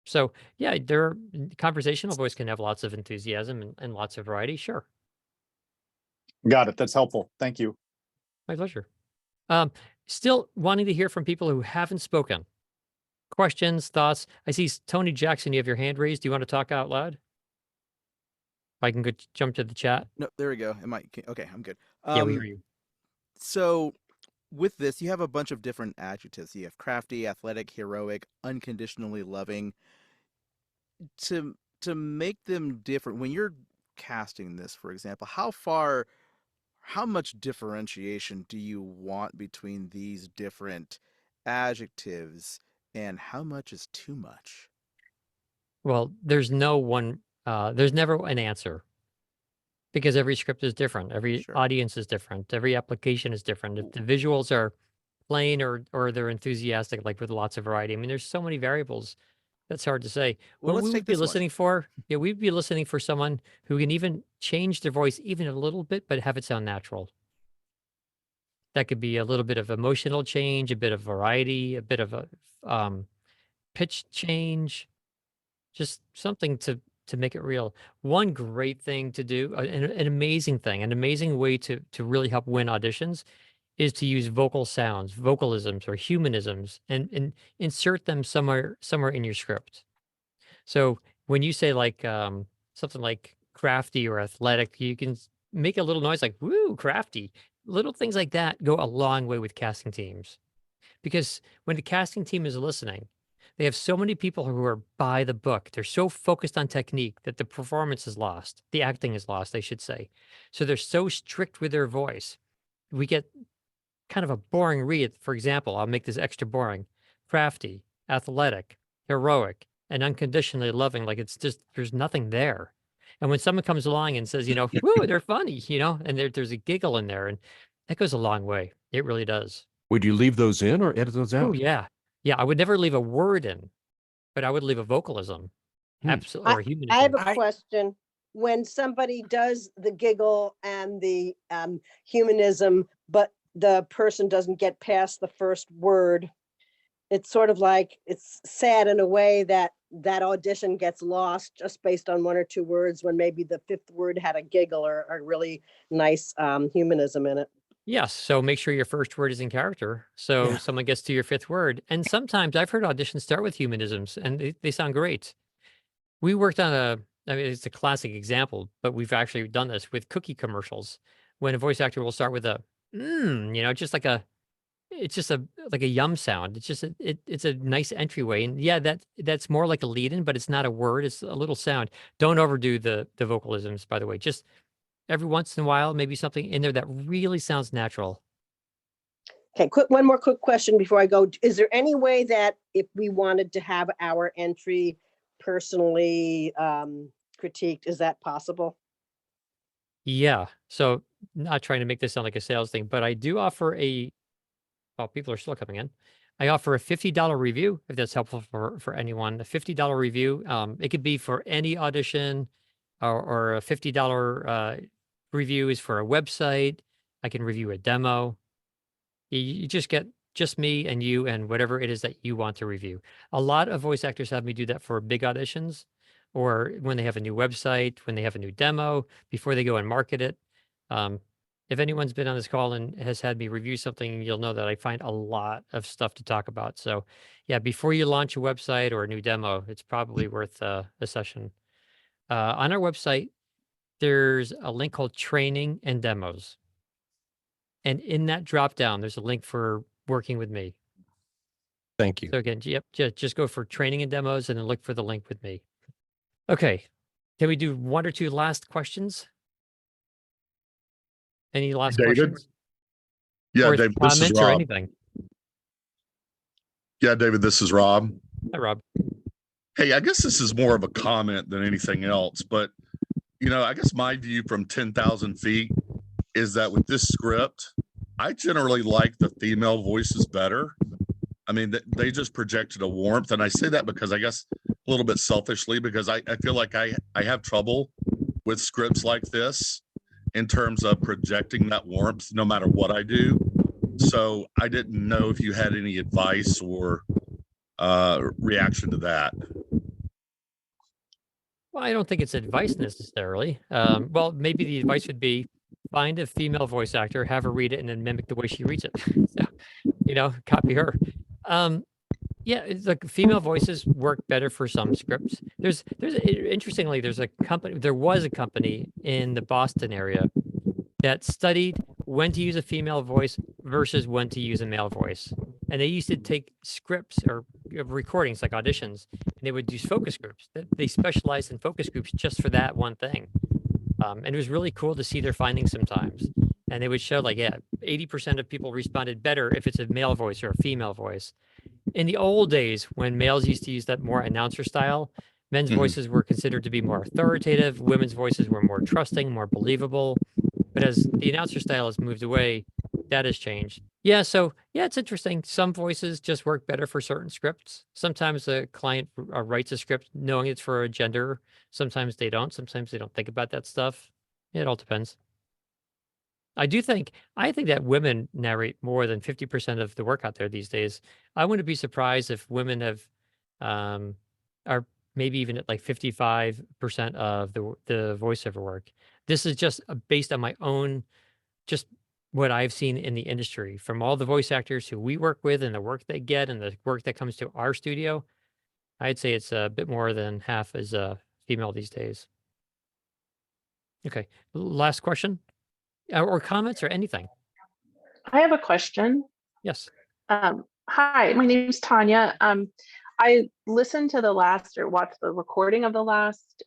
So yeah, conversational voice can have lots of enthusiasm and lots of variety. Sure. Got it. That's helpful. Thank you. My pleasure. Still wanting to hear from people who haven't spoken. Questions, thoughts. I see Tony Jackson, you have your hand raised. Do you want to talk out loud? I can go jump to the chat. No, there we go. Okay, I'm good. Yeah, we hear you. So with this, you have a bunch of different adjectives. You have crafty, athletic, heroic, unconditionally loving. To make them different, when you're casting this, for example, how much differentiation do you want between these different adjectives, and how much is too much? Well, there's no one, there's never an answer. Because every script is different, every Sure. audience is different, every application is different. If the visuals are plain or they're enthusiastic, like with lots of variety. I mean, there's so many variables. That's hard to say. Well, What let's we take would be this one. listening for, yeah, we'd be listening for someone who can even change their voice even a little bit, but have it sound natural. That could be a little bit of emotional change, a bit of variety, a bit of a pitch change, just something to make it real. One great thing to do, an amazing thing, an amazing way to really help win auditions is to use vocal sounds, vocalisms or humanisms, and insert them somewhere in your script. So when you say like something like crafty or athletic, you can make a little noise like "woo, crafty." Little things like that go a long way with casting teams because when the casting team is listening, they have so many people who are by the book. They're so focused on technique that the performance is lost. The acting is lost, I should say. So they're so strict with their voice. We get kind of a boring read. For example, I'll make this extra boring. Crafty, athletic, heroic, and unconditionally loving. Like it's just, there's nothing there. And when someone comes along and says, whoo, they're funny, and there's a giggle in there, and that goes a long way. It really does. Would you leave those in or edit those Oh, out? yeah. Yeah, I would never leave a word in, but I would leave a vocalism. Absolutely. Or a I humanism. have a question. When somebody does the giggle and the humanism, but the person doesn't get past the first word, it's sort of like it's sad in a way that that audition gets lost just based on one or two words when maybe the fifth word had a giggle or a really nice humanism in it. Yes. So make sure your first word is in character. So Yeah. someone gets to your fifth word. And sometimes I've heard auditions start with humanisms and they sound great. We worked on I mean, it's a classic example, but we've actually done this with cookie commercials when a voice actor will start with a, just like it's just like a yum sound. It's just, it's a nice entryway. And yeah, that's more like a lead in, but it's not a word. It's a little sound. Don't overdo the vocalisms, by the way. Just every once in a while, maybe something in there that really sounds natural. Okay, one more quick question before I go. Is there any way that if we wanted to have our entry personally critiqued, is that possible? Yeah. So not trying to make this sound like a sales thing, but I do offer people are still coming in. I offer a $50 review if that's helpful for anyone. A $50 review. It could be for any audition or a $50 review is for a website. I can review a demo. You just get just me and you and whatever it is that you want to review. A lot of voice actors have me do that for big auditions or when they have a new website, when they have a new demo, before they go and market it. If anyone's been on this call and has had me review something, you'll know that I find a lot of stuff to talk about. So yeah, before you launch a website or a new demo, it's probably worth a session. On our website, there's a link called training and demos. And in that drop down, there's a link for working with me. Thank you. So again, yep, just go for training and demos and then look for the link with me. Okay. Can we do one or two last questions? Any last David? questions? Yeah, Or David, this is comments or Rob. anything? Yeah, David, this is Rob. Hi, Rob. Hey, I guess this is more of a comment than anything else, but I guess my view from 10,000 feet is that with this script, I generally like the female voices better. I mean, they just projected a warmth. And I say that because I guess a little bit selfishly, because I feel like I have trouble with scripts like this in terms of projecting that warmth no matter what I do. So I didn't know if you had any advice or reaction to that. Well, I don't think it's advice necessarily. Well, maybe the advice would be find a female voice actor, have her read it, and then mimic the way she reads it. So, copy her. Yeah, it's like female voices work better for some scripts. Interestingly, there was a company in the Boston area that studied when to use a female voice versus when to use a male voice. And they used to take scripts or recordings like auditions, and they would use focus groups. They specialized in focus groups just for that one thing. And it was really cool to see their findings sometimes. And they would show 80% of people responded better if it's a male voice or a female voice. In the old days, when males used to use that more announcer style, Men's voices were considered to be more authoritative. Women's voices were more trusting, more believable. But as the announcer style has moved away, that has changed. Yeah, so yeah, it's interesting. Some voices just work better for certain scripts. Sometimes the client writes a script knowing it's for a gender. Sometimes they don't. Sometimes they don't think about that stuff. It all depends. I think that women narrate more than 50% of the work out there these days. I wouldn't be surprised if women have are maybe even at like 55% of the voiceover work. This is just based on my own, just what I've seen in the industry from all the voice actors who we work with and the work they get and the work that comes to our studio. I'd say it's a bit more than half is female these days. Okay, last question or comments or anything. I have a question. Yes. Hi, my name is Tanya. I listened to the last or watched the recording of the last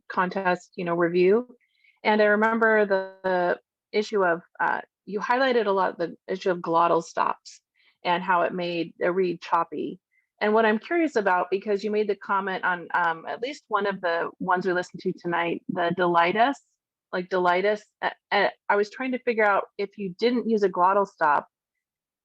contest, review. And I remember the issue of, you highlighted a lot the issue of glottal stops and how it made a read choppy. And what I'm curious about, because you made the comment on at least one of the ones we listened to tonight, the delightus, I was trying to figure out if you didn't use a glottal stop,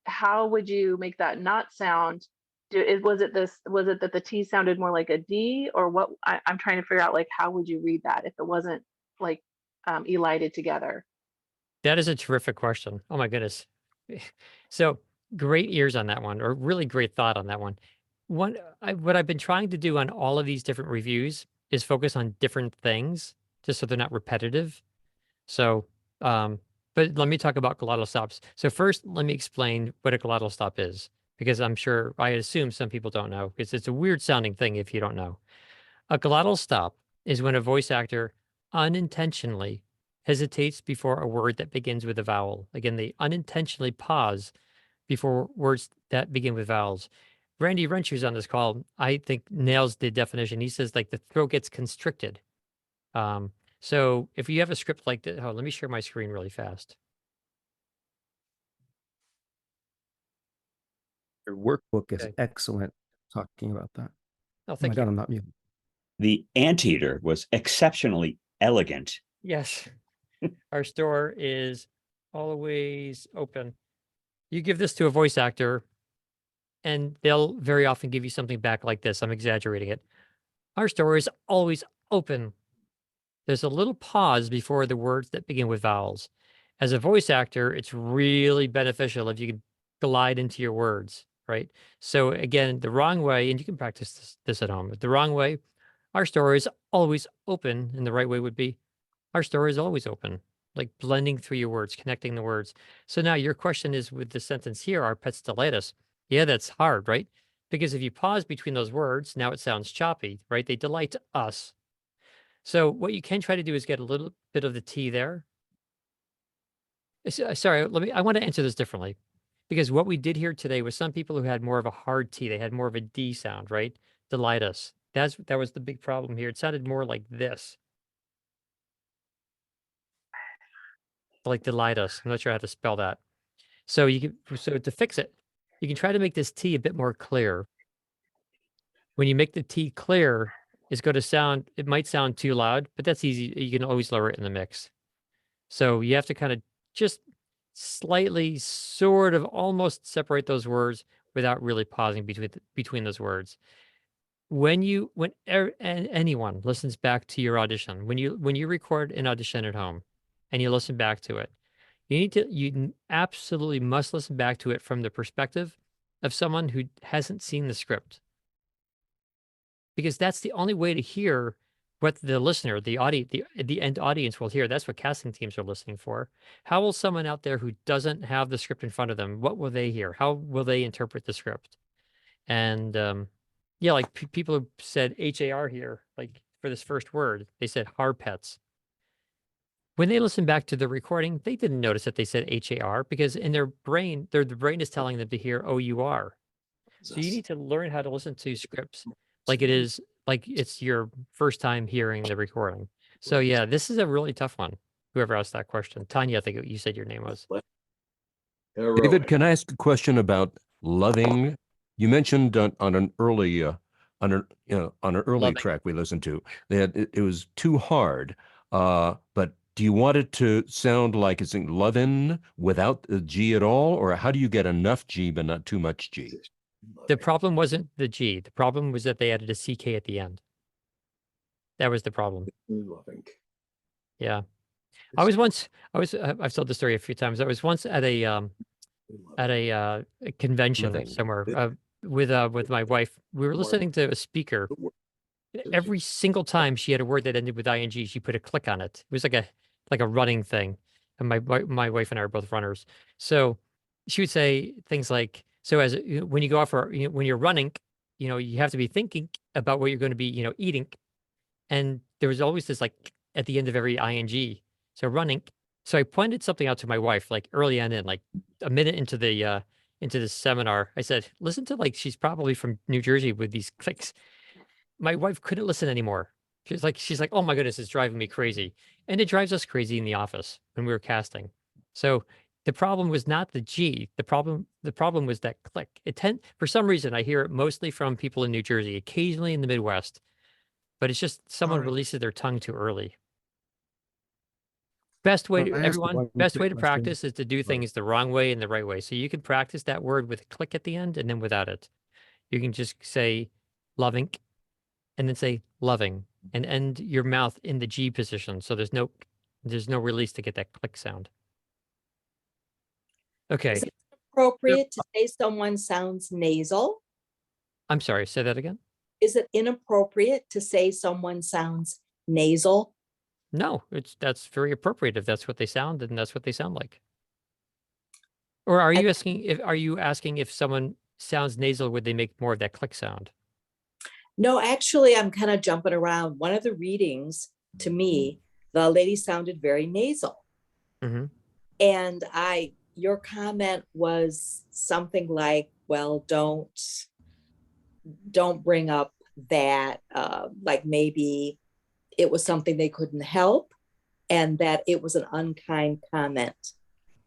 how would you make that not sound? Was it that the T sounded more like a D, or what? I'm trying to figure out like how would you read that if it wasn't like elided together? That is a terrific question. Oh my goodness. So great ears on that one, or really great thought on that one. What I've been trying to do on all of these different reviews is focus on different things, just so they're not repetitive. So, but let me talk about glottal stops. So first, let me explain what a glottal stop is, because I assume some people don't know, because it's a weird sounding thing if you don't know. A glottal stop is when a voice actor unintentionally hesitates before a word that begins with a vowel. Again, they unintentionally pause before words that begin with vowels. Randy Wrench, who's on this call, I think nails the definition. He says like the throat gets constricted. So if you have a script like that, let me share my screen really fast. Your workbook is excellent talking about that. Oh, thank you. God, I'm not muted. The anteater was exceptionally elegant. Yes. Our store is always open. You give this to a voice actor, and they'll very often give you something back like this. I'm exaggerating it. Our store is always open. There's a little pause before the words that begin with vowels. As a voice actor, it's really beneficial if you can glide into your words, right? So again, the wrong way, and you can practice this at home, but the wrong way, our store is always open, and the right way would be, our store is always open, like blending through your words, connecting the words. So now your question is with the sentence here, our pets delight us. Yeah, that's hard, right? Because if you pause between those words, now it sounds choppy, right? They delight us. So what you can try to do is get a little bit of the T there. Sorry, I want to answer this differently, because what we did here today was some people who had more of a hard T, they had more of a D sound, right? Delight us. That was the big problem here. It sounded more like this. Like delight us. I'm not sure how to spell that. So to fix it, you can try to make this T a bit more clear. When you make the T clear, it might sound too loud, but that's easy. You can always lower it in the mix. So you have to kind of just slightly, sort of almost separate those words without really pausing between those words. When anyone listens back to your audition, when you record an audition at home and you listen back to it, you absolutely must listen back to it from the perspective of someone who hasn't seen the script. Because that's the only way to hear what the listener, the end audience will hear. That's what casting teams are listening for. How will someone out there who doesn't have the script in front of them, what will they hear? How will they interpret the script? And yeah, like people who said HAR here, like for this first word, they said harpets. When they listen back to the recording, they didn't notice that they said HAR, because in their brain, the brain is telling them to hear OUR. So you need to learn how to listen to scripts like it's your first time hearing the recording. So yeah, this is a really tough one. Whoever asked that question. Tanya, I think you said your name was. David, can I ask a question about loving? You mentioned on an early on an on an early Loving. track we listened to. They had it was too hard. But do you want it to sound like it's in lovin' without the G at all, or how do you get enough G but not too much G? The problem wasn't the G. The problem was that they added a CK at the end. That was the problem. Loving. Yeah. I've told the story a few times. I was once at a convention Loving. somewhere with my wife. We were listening to a speaker. Every single time she had a word that ended with ing, she put a click on it. It was like a running thing. And my wife and I are both runners. So she would say things like, so as when you go off for when you're running, you have to be thinking about what you're going to be, eating. And there was always this like at the end of every ing. So running. So I pointed something out to my wife like early on in, like a minute into the seminar. I said, listen to like she's probably from New Jersey with these clicks. My wife couldn't listen anymore. She's like, oh my goodness, it's driving me crazy. And it drives us crazy in the office when we were casting. So the problem was not the G. The problem was that click. For some reason, I hear it mostly from people in New Jersey, occasionally in the Midwest, but it's just someone releases their tongue too early. Best way to practice is to do things the wrong way and the right way. So you can practice that word with a click at the end and then without it. You can just say loving and then say loving and end your mouth in the G position. So there's no release to get that click sound. Okay. Is it appropriate to say someone sounds nasal? I'm sorry, say that again. Is it inappropriate to say someone sounds nasal? No, that's very appropriate. If that's what they sound, then that's what they sound like. Or are you asking if someone sounds nasal, would they make more of that click sound? No, actually, I'm kind of jumping around. One of the readings, to me, the lady sounded very nasal. Mm-hmm. And your comment was something like, well, don't bring up that, like maybe it was something they couldn't help and that it was an unkind comment.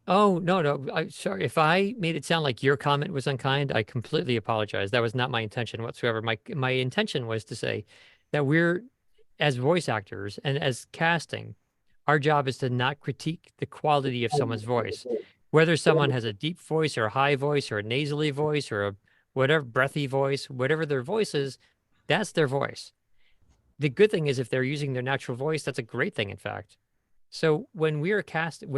Oh, no. I'm sorry. If I made it sound like your comment was unkind, I completely apologize. That was not my intention whatsoever. My intention was to say that we're, as voice actors and as casting, our job is to not critique the quality of someone's voice. Whether someone has a deep voice or a high voice or a nasally voice or a whatever breathy voice, whatever their voice is, that's their voice. The good thing is if they're using their natural voice, that's a great thing, in fact. So when we are casting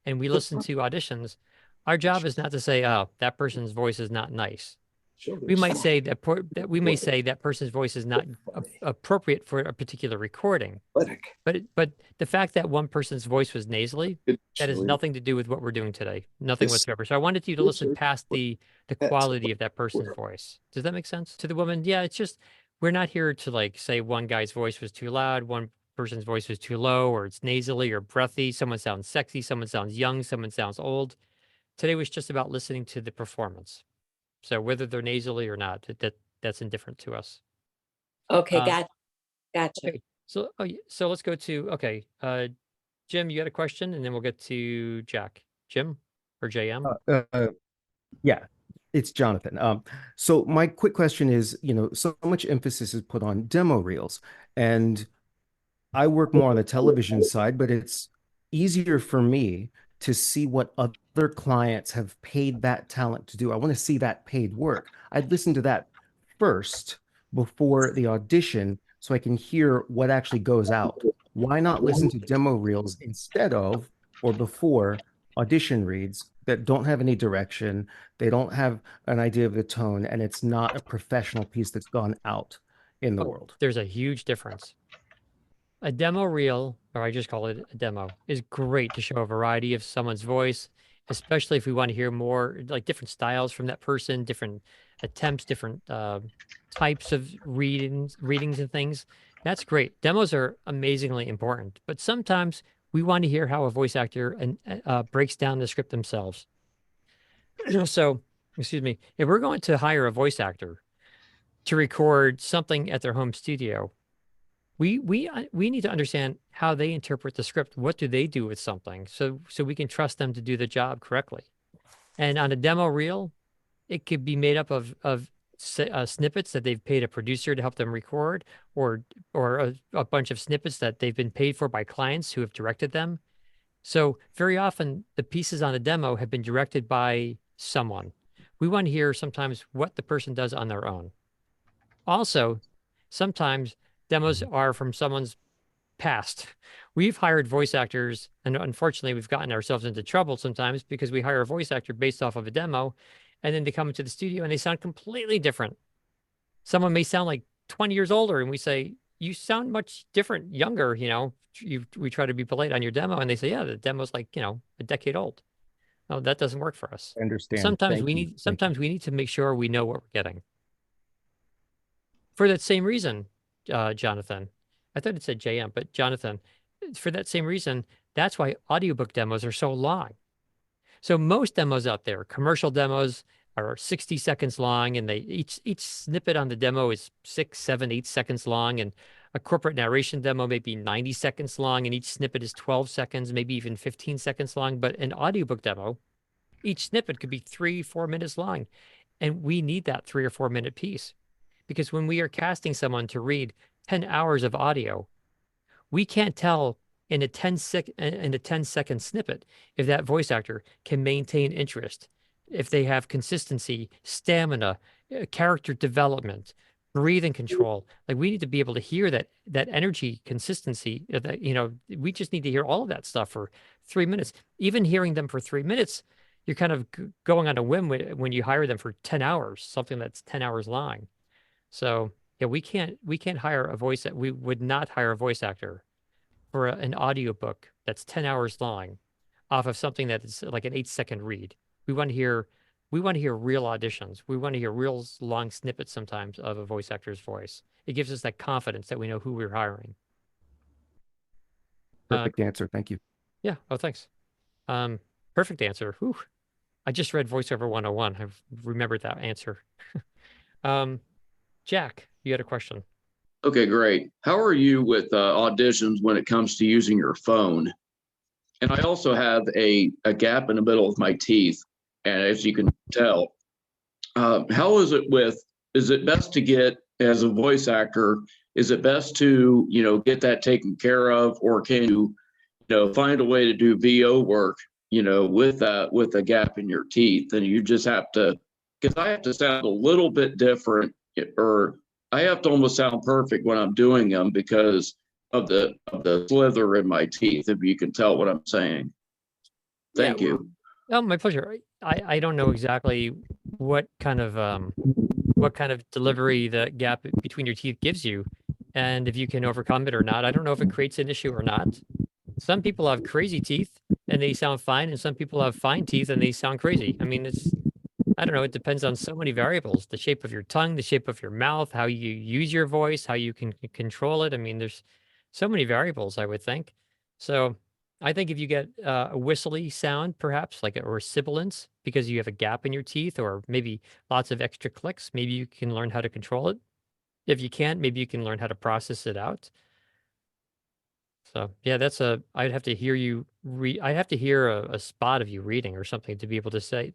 and we listen to auditions, our job is not to say, oh, that person's voice is not nice. We might say that person's voice is not appropriate for a particular recording. But the fact that one person's voice was nasally, that has nothing to do with what we're doing today. Nothing whatsoever. So I wanted you to listen past the quality of that person's voice. Does that make sense to the woman? Yeah, it's just we're not here to like say one guy's voice was too loud, one person's voice was too low, or it's nasally or breathy. Someone sounds sexy, someone sounds young, someone sounds old. Today was just about listening to the performance. So whether they're nasally or not, that's indifferent to us. Okay, gotcha. Okay, so let's go to Jim. You got a question, and then we'll get to Jack. Jim or JM? Yeah, it's Jonathan. So my quick question is, so much emphasis is put on demo reels, and I work more on the television side, but it's easier for me to see what other clients have paid that talent to do. I want to see that paid work. I'd listen to that first before the audition so I can hear what actually goes out. Why not listen to demo reels instead of or before audition reads that don't have any direction, they don't have an idea of the tone, and it's not a professional piece that's gone out in the world? There's a huge difference. A demo reel, or I just call it a demo, is great to show a variety of someone's voice, especially if we want to hear more, like different styles from that person, different attempts, different types of readings and things. That's great. Demos are amazingly important, but sometimes we want to hear how a voice actor breaks down the script themselves. So, excuse me, if we're going to hire a voice actor to record something at their home studio, we need to understand how they interpret the script. What do they do with something? So we can trust them to do the job correctly. And on a demo reel, it could be made up of snippets that they've paid a producer to help them record, or a bunch of snippets that they've been paid for by clients who have directed them. So very often the pieces on a demo have been directed by someone. We want to hear sometimes what the person does on their own. Also, sometimes demos are from someone's past. We've hired voice actors, and unfortunately, we've gotten ourselves into trouble sometimes because we hire a voice actor based off of a demo, and then they come into the studio and they sound completely different. Someone may sound like 20 years older, and we say, "You sound much different, younger." We try to be polite on your demo, and they say, "Yeah, the demo's like a decade old." No, that doesn't work for us. I understand. Sometimes Thank we you. need sometimes we need to make sure we know what we're getting. For that same reason, Jonathan, I thought it said JM, but Jonathan, for that same reason, that's why audiobook demos are so long. So most demos out there, commercial demos, are 60 seconds long, and each snippet on the demo is 6, 7, 8 seconds long, and a corporate narration demo may be 90 seconds long, and each snippet is 12 seconds, maybe even 15 seconds long. But an audiobook demo, each snippet could be 3, 4 minutes long, and we need that 3 or 4 minute piece. Because when we are casting someone to read 10 hours of audio, we can't tell in a 10-second snippet if that voice actor can maintain interest, if they have consistency, stamina, character development, breathing control. Like, we need to be able to hear that energy, consistency. We just need to hear all of that stuff for 3 minutes. Even hearing them for 3 minutes, you're kind of going on a whim when you hire them for 10 hours, something that's 10 hours long. So yeah, we can't hire a voice that we would not hire a voice actor for an audiobook that's 10 hours long off of something that is like an 8-second read. We want to hear real auditions. We want to hear real long snippets sometimes of a voice actor's voice. It gives us that confidence that we know who we're hiring. Perfect answer. Thank you. Yeah. Oh, thanks. Perfect answer. Whew. I just read VoiceOver 101. I've remembered that answer. Jack, you had a question. Okay, great. How are you with auditions when it comes to using your phone? And I also have a gap in the middle of my teeth. And as you can tell, how is it best to get, as a voice actor, is it best to, get that taken care of, or can you, find a way to do VO work, with a gap in your teeth, and you just have to, because I have to sound a little bit different, or I have to almost sound perfect when I'm doing them because of the slither in my teeth, if you can tell what I'm saying. Thank you. Oh, my pleasure. I don't know exactly what kind of delivery the gap between your teeth gives you, and if you can overcome it or not. I don't know if it creates an issue or not. Some people have crazy teeth and they sound fine, and some people have fine teeth and they sound crazy. I mean, I don't know. It depends on so many variables: the shape of your tongue, the shape of your mouth, how you use your voice, how you can control it. I mean, there's so many variables, I would think. So I think if you get a whistly sound, perhaps or sibilance, because you have a gap in your teeth, or maybe lots of extra clicks, maybe you can learn how to control it. If you can't, maybe you can learn how to process it out. So yeah, I'd have to hear you I'd have to hear a spot of you reading or something to be able to say,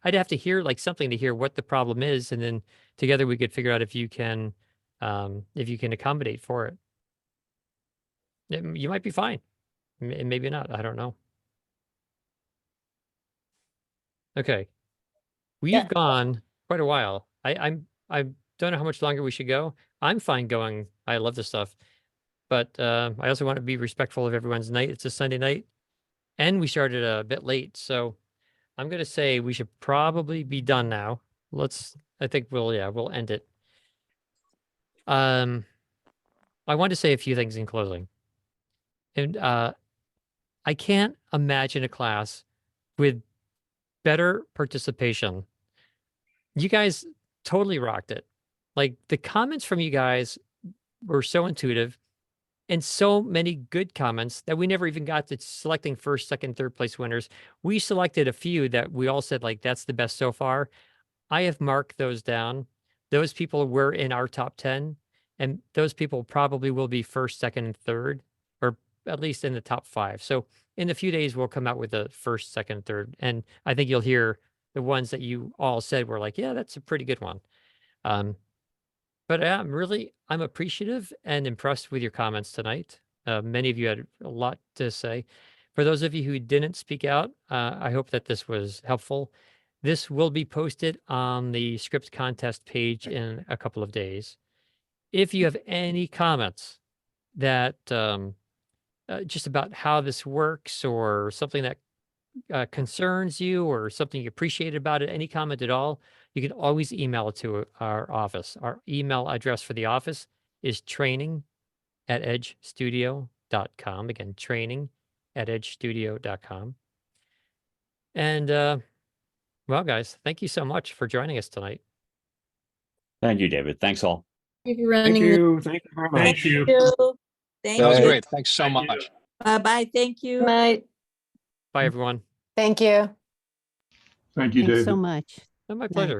I'd have to hear something to hear what the problem is. And then together we could figure out if you can accommodate for it. You might be fine. Maybe not. I don't know. Okay. We've gone quite a while. I don't know how much longer we should go. I'm fine going. I love this stuff. But I also want to be respectful of everyone's night. It's a Sunday night, and we started a bit late. So I'm going to say we should probably be done now. I think we'll end it. I want to say a few things in closing. And I can't imagine a class with better participation. You guys totally rocked it. Like, the comments from you guys were so intuitive, and so many good comments that we never even got to selecting first, second, third place winners. We selected a few that we all said, that's the best so far. I have marked those down. Those people were in our top 10, and those people probably will be first, second, and third, or at least in the top 5. So in a few days, we'll come out with the first, second, third. And I think you'll hear the ones that you all said were yeah, that's a pretty good one. But I'm appreciative and impressed with your comments tonight. Many of you had a lot to say. For those of you who didn't speak out, I hope that this was helpful. This will be posted on the script contest page in a couple of days. If you have any comments that just about how this works or something that concerns you or something you appreciate about it, any comment at all, you can always email it to our office. Our email address for the office is training@edgestudio.com. Again, training@edgestudio.com. And well, guys, thank you so much for joining us tonight. Thank you, David. Thanks all. Thank you very Thank much. you very much. Thank you. Thank That was you. great. Thanks so much. Bye-bye. Thank you. Night. Bye, everyone. Thank you. Thank you, Thanks David. so much. My Night. pleasure.